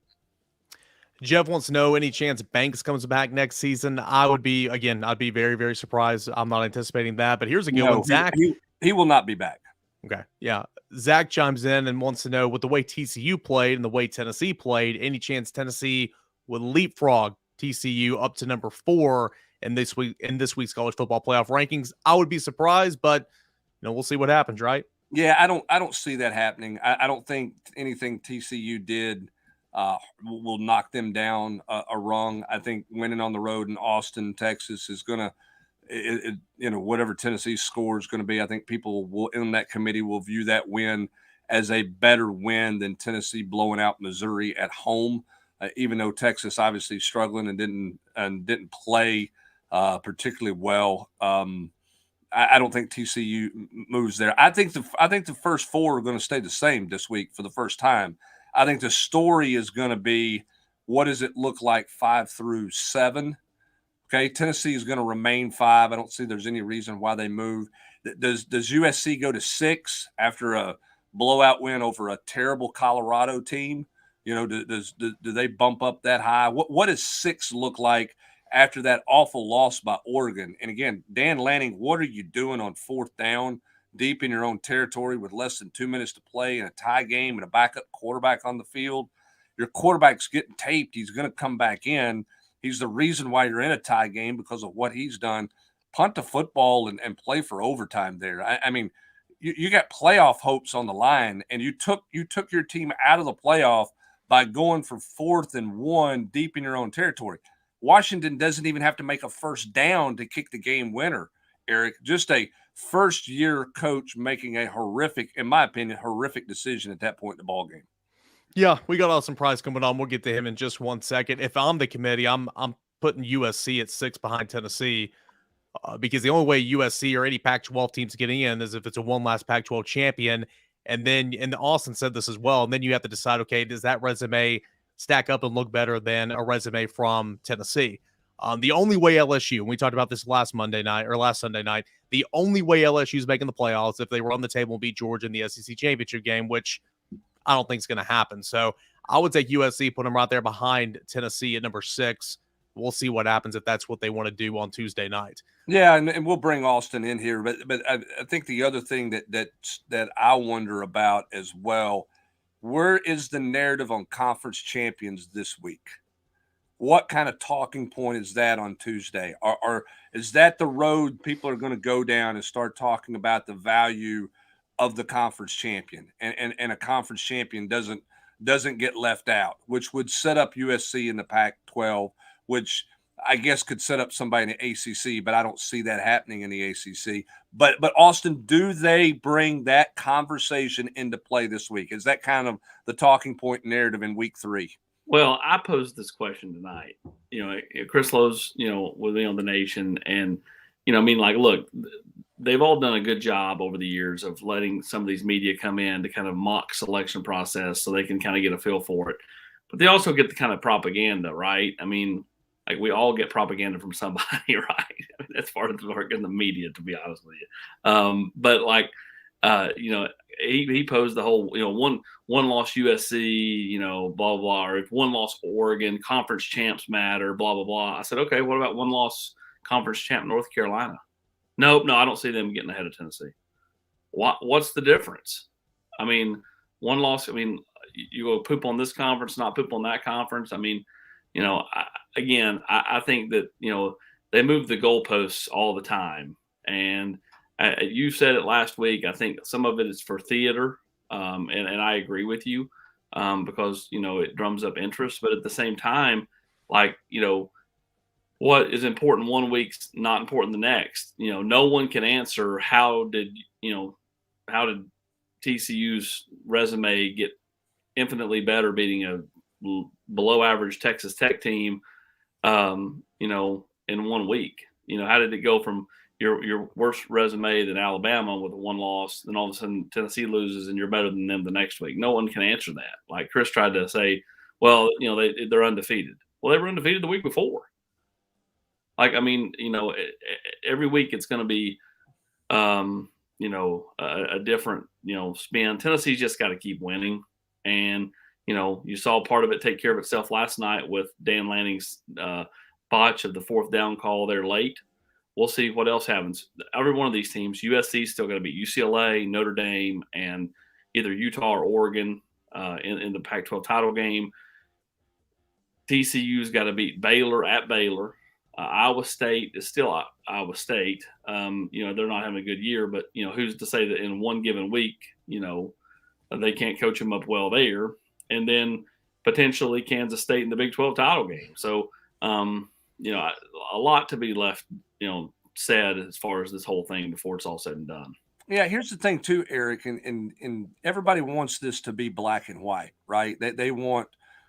Jeff wants to know, any chance Banks comes back next season? I'd be very, very surprised. I'm not anticipating that, but here's a good one. Zach, he will not be back. Okay. Yeah. Zach chimes in and wants to know, with the way TCU played and the way Tennessee played, any chance Tennessee would leapfrog TCU up to number 4 in this week's college football playoff rankings? I would be surprised, but we'll see what happens, right? Yeah, I don't see that happening. I don't think anything TCU did will knock them down a rung. I think winning on the road in Austin, Texas is going to, whatever Tennessee's score is going to be, I think people in that committee will view that win as a better win than Tennessee blowing out Missouri at home, even though Texas obviously struggling and didn't play particularly well. I don't think TCU moves there. I think the first 4 are going to stay the same this week for the first time. I think the story is going to be, what does it look like 5 through 7? Okay, Tennessee is going to remain 5. I don't see there's any reason why they move. Does USC go to 6 after a blowout win over a terrible Colorado team? Do they bump up that high? What does 6 look like after that awful loss by Oregon? And again, Dan Lanning, what are you doing on 4th down, deep in your own territory with less than 2 minutes to play in a tie game and a backup quarterback on the field? Your quarterback's getting taped. He's going to come back in. He's the reason why you're in a tie game, because of what he's done. Punt the football and play for overtime there. I mean, you got playoff hopes on the line, and you took your team out of the playoff by going for 4th and 1 deep in your own territory. Washington doesn't even have to make a first down to kick the game winner, Eric. Just a first-year coach making a horrific, in my opinion, horrific decision at that point in the ballgame. Yeah, we got Austin Price coming on. We'll get to him in just one second. If I'm the committee, I'm putting USC at 6 behind Tennessee because the only way USC or any Pac-12 teams get in is if it's a one last Pac-12 champion. And Austin said this as well. And then you have to decide, okay, does that resume stack up and look better than a resume from Tennessee? The only way LSU, and we talked about this last Sunday night, the only way LSU is making the playoffs if they run the table and beat Georgia in the SEC championship game, which I don't think is going to happen. So I would take USC, put them right there behind Tennessee at number 6. We'll see what happens if that's what they want to do on Tuesday night. Yeah, and we'll bring Austin in here, but I think the other thing that I wonder about as well, where is the narrative on conference champions this week? What kind of talking point is that on Tuesday? Or is that the road people are going to go down and start talking about the value of the conference champion, and a conference champion doesn't get left out, which would set up USC in the Pac-12, which I guess could set up somebody in the ACC, but I don't see that happening in the ACC. But Austin, do they bring that conversation into play this week? Is that kind of the talking point narrative in week 3? Well, I posed this question tonight. You know, Chris Lowe's, you know, with me on the Nation, and you know, I mean, like, look, they've all done a good job over the years of letting some of these media come in to kind of mock selection process so they can kind of get a feel for it. But they also get the kind of propaganda, right? I mean, like, we all get propaganda from somebody, right? I mean, that's part of the work in the media, to be honest with you. But like, you know, he posed the whole, you know, one loss USC, you know, blah, blah, blah, or if one loss Oregon, conference champs matter, blah, blah, blah. I said, okay, what about one loss conference champ North Carolina? Nope, no, I don't see them getting ahead of Tennessee. What's the difference? I mean, one loss, I mean, you go poop on this conference, not poop on that conference. I mean, you know, I think that, you know, they move the goalposts all the time. And you said it last week. I think some of it is for theater. And I agree with you because, you know, it drums up interest. But at the same time, like, you know, what is important one week's not important the next. You know, no one can answer how did TCU's resume get infinitely better beating a below average Texas Tech team, you know, in 1 week. You know, how did it go from your worst resume than Alabama with one loss, then all of a sudden Tennessee loses and you're better than them the next week? No one can answer that. Like Chris tried to say, well, you know, they're undefeated. Well, they were undefeated the week before. Like, I mean, you know, every week it's going to be, you know, a different, you know, spin. Tennessee's just got to keep winning. And, you know, you saw part of it take care of itself last night with Dan Lanning's botch of the 4th down call there late. We'll see what else happens. Every one of these teams, USC's still going to beat UCLA, Notre Dame, and either Utah or Oregon in the Pac-12 title game. TCU's got to beat Baylor at Baylor. Iowa State is still Iowa State. You know, they're not having a good year, but, you know, who's to say that in one given week, you know, they can't coach them up well there. And then potentially Kansas State in the Big 12 title game. So, you know, a lot to be left, you know, said as far as this whole thing before it's all said and done. Yeah, here's the thing too, Eric, and everybody wants this to be black and white, right? They want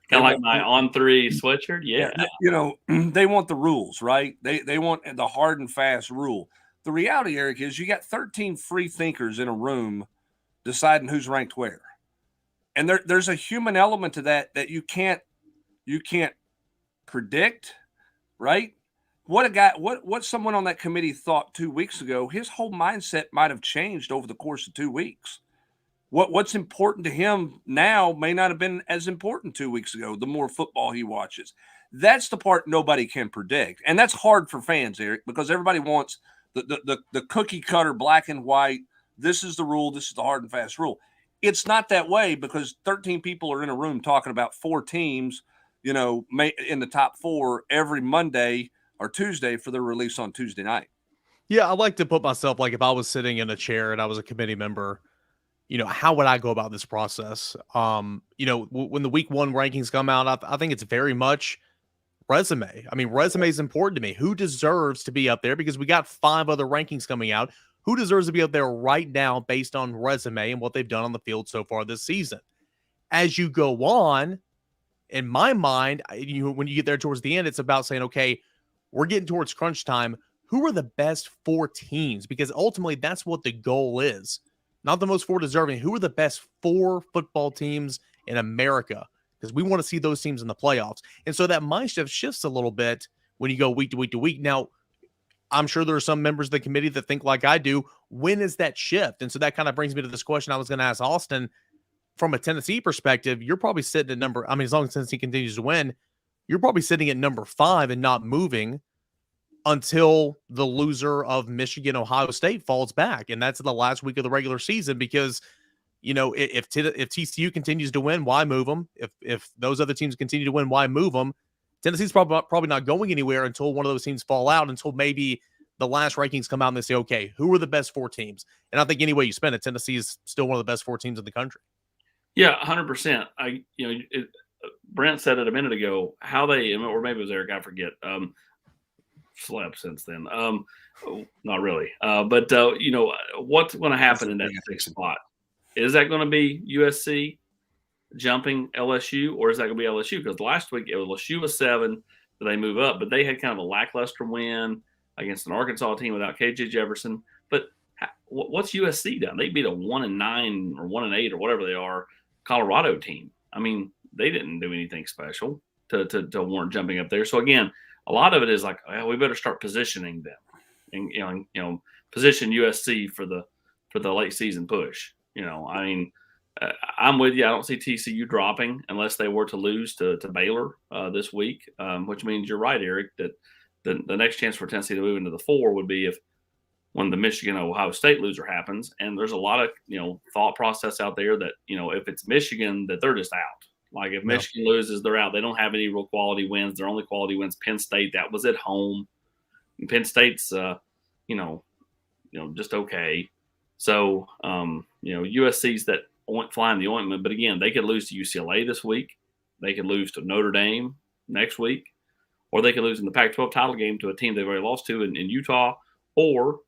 kind of like my on 3 sweatshirt. Yeah. You know, they want the rules, right? They want the hard and fast rule. The reality, Eric, is you got 13 free thinkers in a room deciding who's ranked where. And there's a human element to that you can't predict, right? What someone on that committee thought 2 weeks ago, his whole mindset might have changed over the course of 2 weeks. What's important to him now may not have been as important 2 weeks ago, the more football he watches. That's the part nobody can predict. And that's hard for fans, Eric, because everybody wants the cookie cutter black and white. This is the rule. This is the hard and fast rule. It's not that way because 13 people are in a room talking about 4 teams, you know, in the top 4 every Monday or Tuesday for their release on Tuesday night. Yeah, I like to put myself, like, if I was sitting in a chair and I was a committee member, you know, how would I go about this process? You know, when the week 1 rankings come out, I think it's very much resume. I mean, resume is important to me. Who deserves to be up there? Because we got 5 other rankings coming out. Who deserves to be up there right now based on resume and what they've done on the field so far this season? As you go on, in my mind, when you get there towards the end, it's about saying, okay, we're getting towards crunch time. Who are the best 4 teams? Because ultimately, that's what the goal is. Not the most 4 deserving. Who are the best 4 football teams in America? Because we want to see those teams in the playoffs. And so that mindset shifts a little bit when you go week to week to week. Now, I'm sure there are some members of the committee that think like I do. When is that shift? And so that kind of brings me to this question I was going to ask Austin. From a Tennessee perspective, you're probably sitting at as long as Tennessee continues to win, you're probably sitting at number 5 and not moving until the loser of Michigan, Ohio State falls back. And that's in the last week of the regular season because, if TCU continues to win, why move them? If those other teams continue to win, why move them? Tennessee's probably not going anywhere until one of those teams fall out, until maybe the last rankings come out and they say, okay, who are the best 4 teams? And I think any way you spend it, Tennessee is still one of the best 4 teams in the country. Yeah, 100%. Brent said it a minute ago, or maybe it was Eric, I forget. Slept since then. Not really. But what's going to happen in that 6th spot? Is that going to be USC jumping LSU, or is that going to be LSU? Because last week LSU was 7, so they move up, but they had kind of a lackluster win against an Arkansas team without KJ Jefferson. But what's USC done? They beat a 1-9 or 1-8 or whatever they are Colorado team. I mean, they didn't do anything special to warrant jumping up there. So again, a lot of it is like, we better start positioning them, and position USC for the late season push. I mean, I'm with you. I don't see TCU dropping unless they were to lose to Baylor this week, which means you're right, Eric, that the next chance for Tennessee to move into the 4 would be if when the Michigan-Ohio State loser happens. And there's a lot of, thought process out there that, if it's Michigan, that they're just out. Like if Michigan loses, they're out. They don't have any real quality wins. Their only quality wins, Penn State. That was at home. And Penn State's, just okay. So, USC's that flying the ointment. But again, they could lose to UCLA this week. They could lose to Notre Dame next week. Or they could lose in the Pac-12 title game to a team they've already lost to in Utah or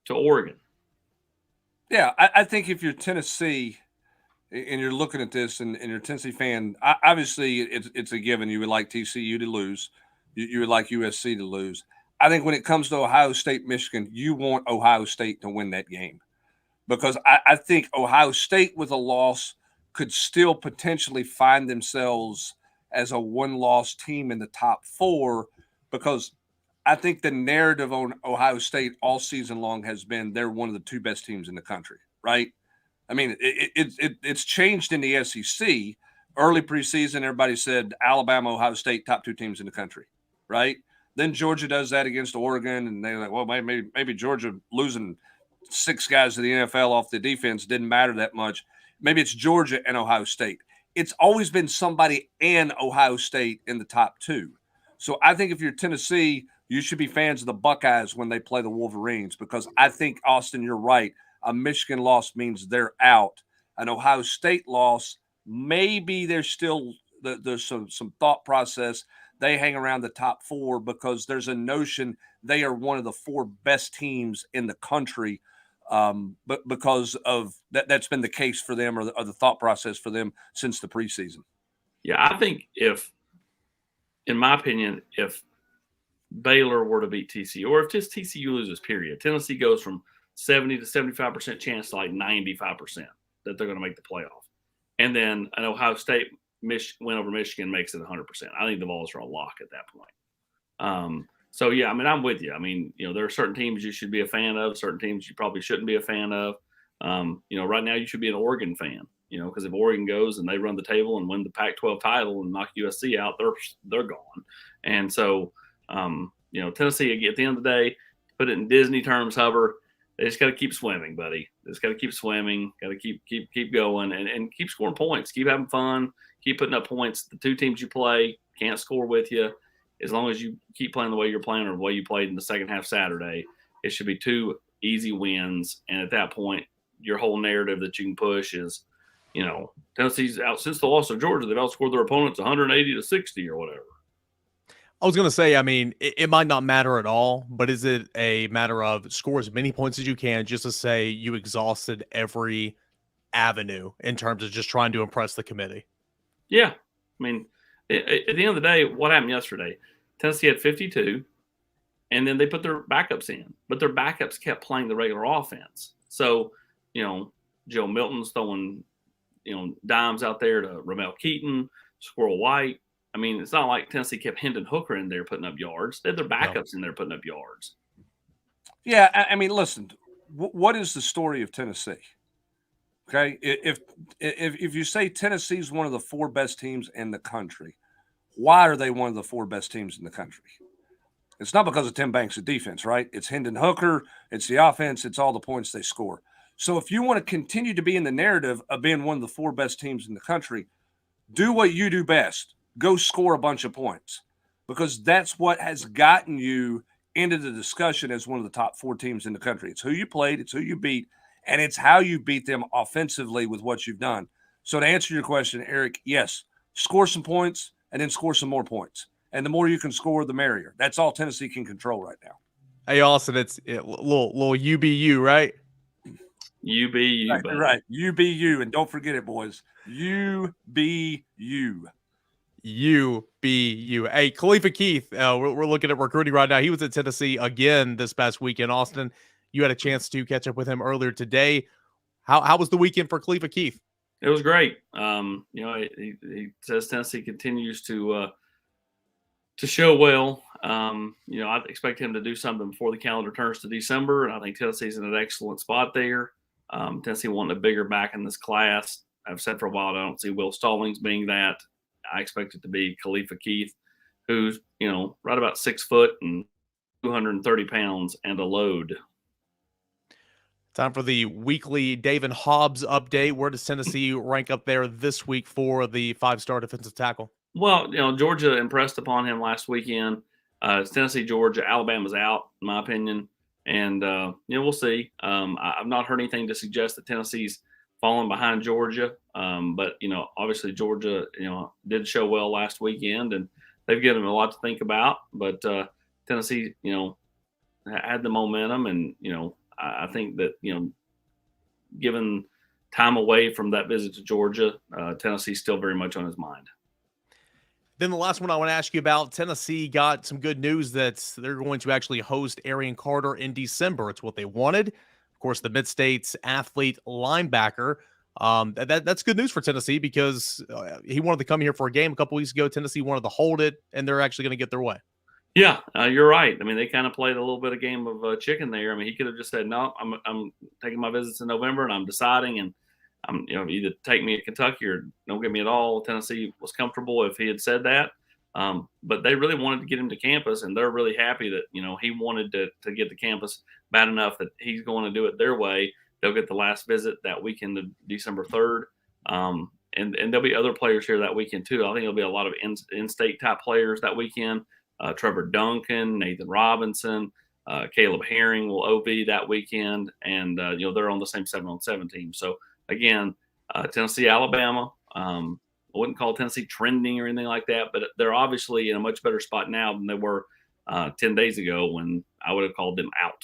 to Oregon. Yeah, I think if you're Tennessee and you're looking at this and you're a Tennessee fan, obviously it's a given. You would like TCU to lose. You would like USC to lose. I think when it comes to Ohio State, Michigan, you want Ohio State to win that game because I think Ohio State with a loss could still potentially find themselves as a one-loss team in the top 4 because I think the narrative on Ohio State all season long has been they're one of the 2 best teams in the country, right? I mean, it's changed in the SEC. Early preseason, everybody said Alabama, Ohio State, top 2 teams in the country, right? Then Georgia does that against Oregon, and they're like, well, maybe Georgia losing 6 guys to the NFL off the defense didn't matter that much. Maybe it's Georgia and Ohio State. It's always been somebody and Ohio State in the top 2. So I think if you're Tennessee, you should be fans of the Buckeyes when they play the Wolverines because I think, Austin, you're right. A Michigan loss means they're out. An Ohio State loss, maybe there's still there's some thought process. They hang around the top 4 because there's a notion they are one of the 4 best teams in the country. But because of that's been the case for them or the thought process for them since the preseason. Yeah, I think in my opinion, if Baylor were to beat TCU, or if just TCU loses, period, Tennessee goes from 70 to 75% chance to like 95% that they're going to make the playoff. And then an Ohio State win over Michigan makes it 100%. I think the Vols are a lock at that point. So, yeah, I mean, I'm with you. I mean, there are certain teams you should be a fan of, certain teams you probably shouldn't be a fan of. Right now you should be an Oregon fan, because if Oregon goes and they run the table and win the Pac-12 title and knock USC out, they're gone. And so, Tennessee, at the end of the day, put it in Disney terms, Hubbard, they just got to keep swimming, buddy. They just got to keep swimming, got to keep going and keep scoring points, keep having fun, keep putting up points. The 2 teams you play can't score with you. As long as you keep playing the way you're playing or the way you played in the second half Saturday, it should be 2 easy wins. And at that point, your whole narrative that you can push is, Tennessee's out since the loss of Georgia. They've outscored their opponents 180 to 60 or whatever. I was going to say, I mean, it might not matter at all, but is it a matter of score as many points as you can just to say you exhausted every avenue in terms of just trying to impress the committee? Yeah. I mean, at the end of the day, what happened yesterday? Tennessee had 52, and then they put their backups in, but their backups kept playing the regular offense. So, Joe Milton's throwing, dimes out there to Ramel Keaton, Squirrel White. I mean, it's not like Tennessee kept Hendon Hooker in there putting up yards. They had their backups in there putting up yards. Yeah, I mean, listen, what is the story of Tennessee? Okay, if you say Tennessee's one of the 4 best teams in the country, why are they one of the 4 best teams in the country? It's not because of Tim Banks' defense, right? It's Hendon Hooker, it's the offense, it's all the points they score. So if you want to continue to be in the narrative of being one of the 4 best teams in the country, do what you do best. Go score a bunch of points, because that's what has gotten you into the discussion as one of the top 4 teams in the country. It's who you played, it's who you beat, and it's how you beat them offensively with what you've done. So to answer your question, Eric, yes, score some points and then score some more points. And the more you can score, the merrier. That's all Tennessee can control right now. Hey, Austin, it's a little UBU, right? UBU, right. UBU. And don't forget it, boys. UBU. UBU. Hey, Khalifa Keith, we're looking at recruiting right now. He was at Tennessee again this past weekend. Austin, you had a chance to catch up with him earlier today. How was the weekend for Khalifa Keith? It was great. He says Tennessee continues to show well. I expect him to do something before the calendar turns to December, and I think Tennessee's in an excellent spot there. Tennessee wanting a bigger back in this class. I've said for a while I don't see Will Stallings being that. I expect it to be Khalifa Keith, who's right about 6 foot and 230 pounds and a load. Time for the weekly David Hobbs update. Where does Tennessee rank up there this week for the 5-star defensive tackle? Well, Georgia impressed upon him last weekend. It's Tennessee, Georgia. Alabama's out, in my opinion. And, we'll see. I've not heard anything to suggest that Tennessee's falling behind Georgia. But, obviously Georgia, did show well last weekend, and they've given them a lot to think about. But Tennessee, had the momentum, and, I think that, given time away from that visit to Georgia, Tennessee's still very much on his mind. Then the last one I want to ask you about, Tennessee got some good news that they're going to actually host Arian Carter in December. It's what they wanted. Of course, the Mid-States athlete linebacker. That's good news for Tennessee, because he wanted to come here for a game a couple weeks ago. Tennessee wanted to hold it, and they're actually going to get their way. Yeah, you're right. I mean, they kind of played a little bit of game of chicken there. I mean, he could have just said, no, I'm taking my visits in November, and I'm deciding, and I'm, either take me to Kentucky or don't get me at all. Tennessee was comfortable if he had said that. But they really wanted to get him to campus, and they're really happy that, he wanted to get to campus bad enough that he's going to do it their way. They'll get the last visit that weekend of December 3rd. And there'll be other players here that weekend too. I think there'll be a lot of in-state type players that weekend. Trevor Duncan, Nathan Robinson, Caleb Herring will OV that weekend, and they're on the same 7-on-7 team. So again, Tennessee, Alabama. I wouldn't call Tennessee trending or anything like that, but they're obviously in a much better spot now than they were 10 days ago, when I would have called them out.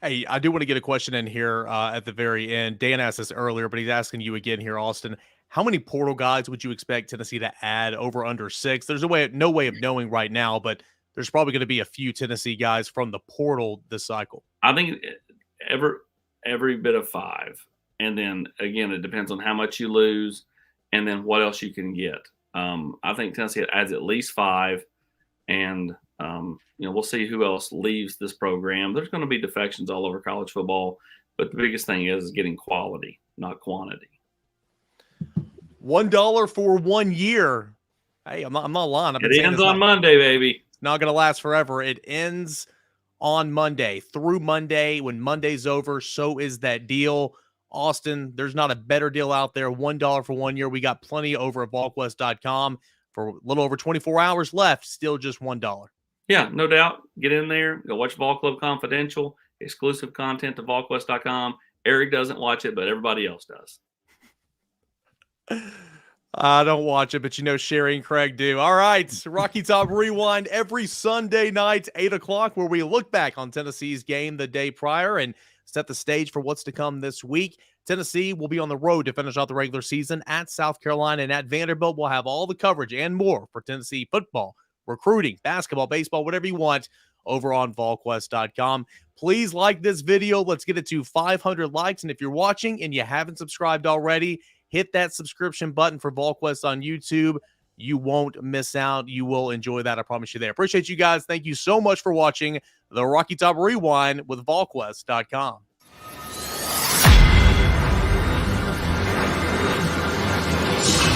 Hey, I do want to get a question in here at the very end. Dan asked this earlier, but he's asking you again here, Austin. How many portal guys would you expect Tennessee to add over under 6? There's no way of knowing right now, but there's probably going to be a few Tennessee guys from the portal this cycle. I think every bit of 5. And then, again, it depends on how much you lose and then what else you can get. I think Tennessee adds at least 5. And, we'll see who else leaves this program. There's going to be defections all over college football. But the biggest thing is getting quality, not quantity. $1 for 1 year. Hey, I'm not lying. It ends on Monday, baby. It's not going to last forever. It ends on Monday. Through Monday. When Monday's over, so is that deal. Austin, there's not a better deal out there. $1 for 1 year. We got plenty over at VolQuest.com for a little over 24 hours left. Still just $1. Yeah, no doubt. Get in there. Go watch Vol Club Confidential. Exclusive content to VolQuest.com. Eric doesn't watch it, but everybody else does. I don't watch it, but Sherry and Craig do. All right, Rocky Top Rewind every Sunday night, 8 o'clock, where we look back on Tennessee's game the day prior and set the stage for what's to come this week. Tennessee will be on the road to finish out the regular season at South Carolina, and at Vanderbilt. We'll have all the coverage and more for Tennessee football, recruiting, basketball, baseball, whatever you want, over on VolQuest.com. Please like this video. Let's get it to 500 likes. And if you're watching and you haven't subscribed already, hit that subscription button for VolQuest on YouTube. You won't miss out. You will enjoy that. I promise you there. Appreciate you guys. Thank you so much for watching the Rocky Top Rewind with VolQuest.com.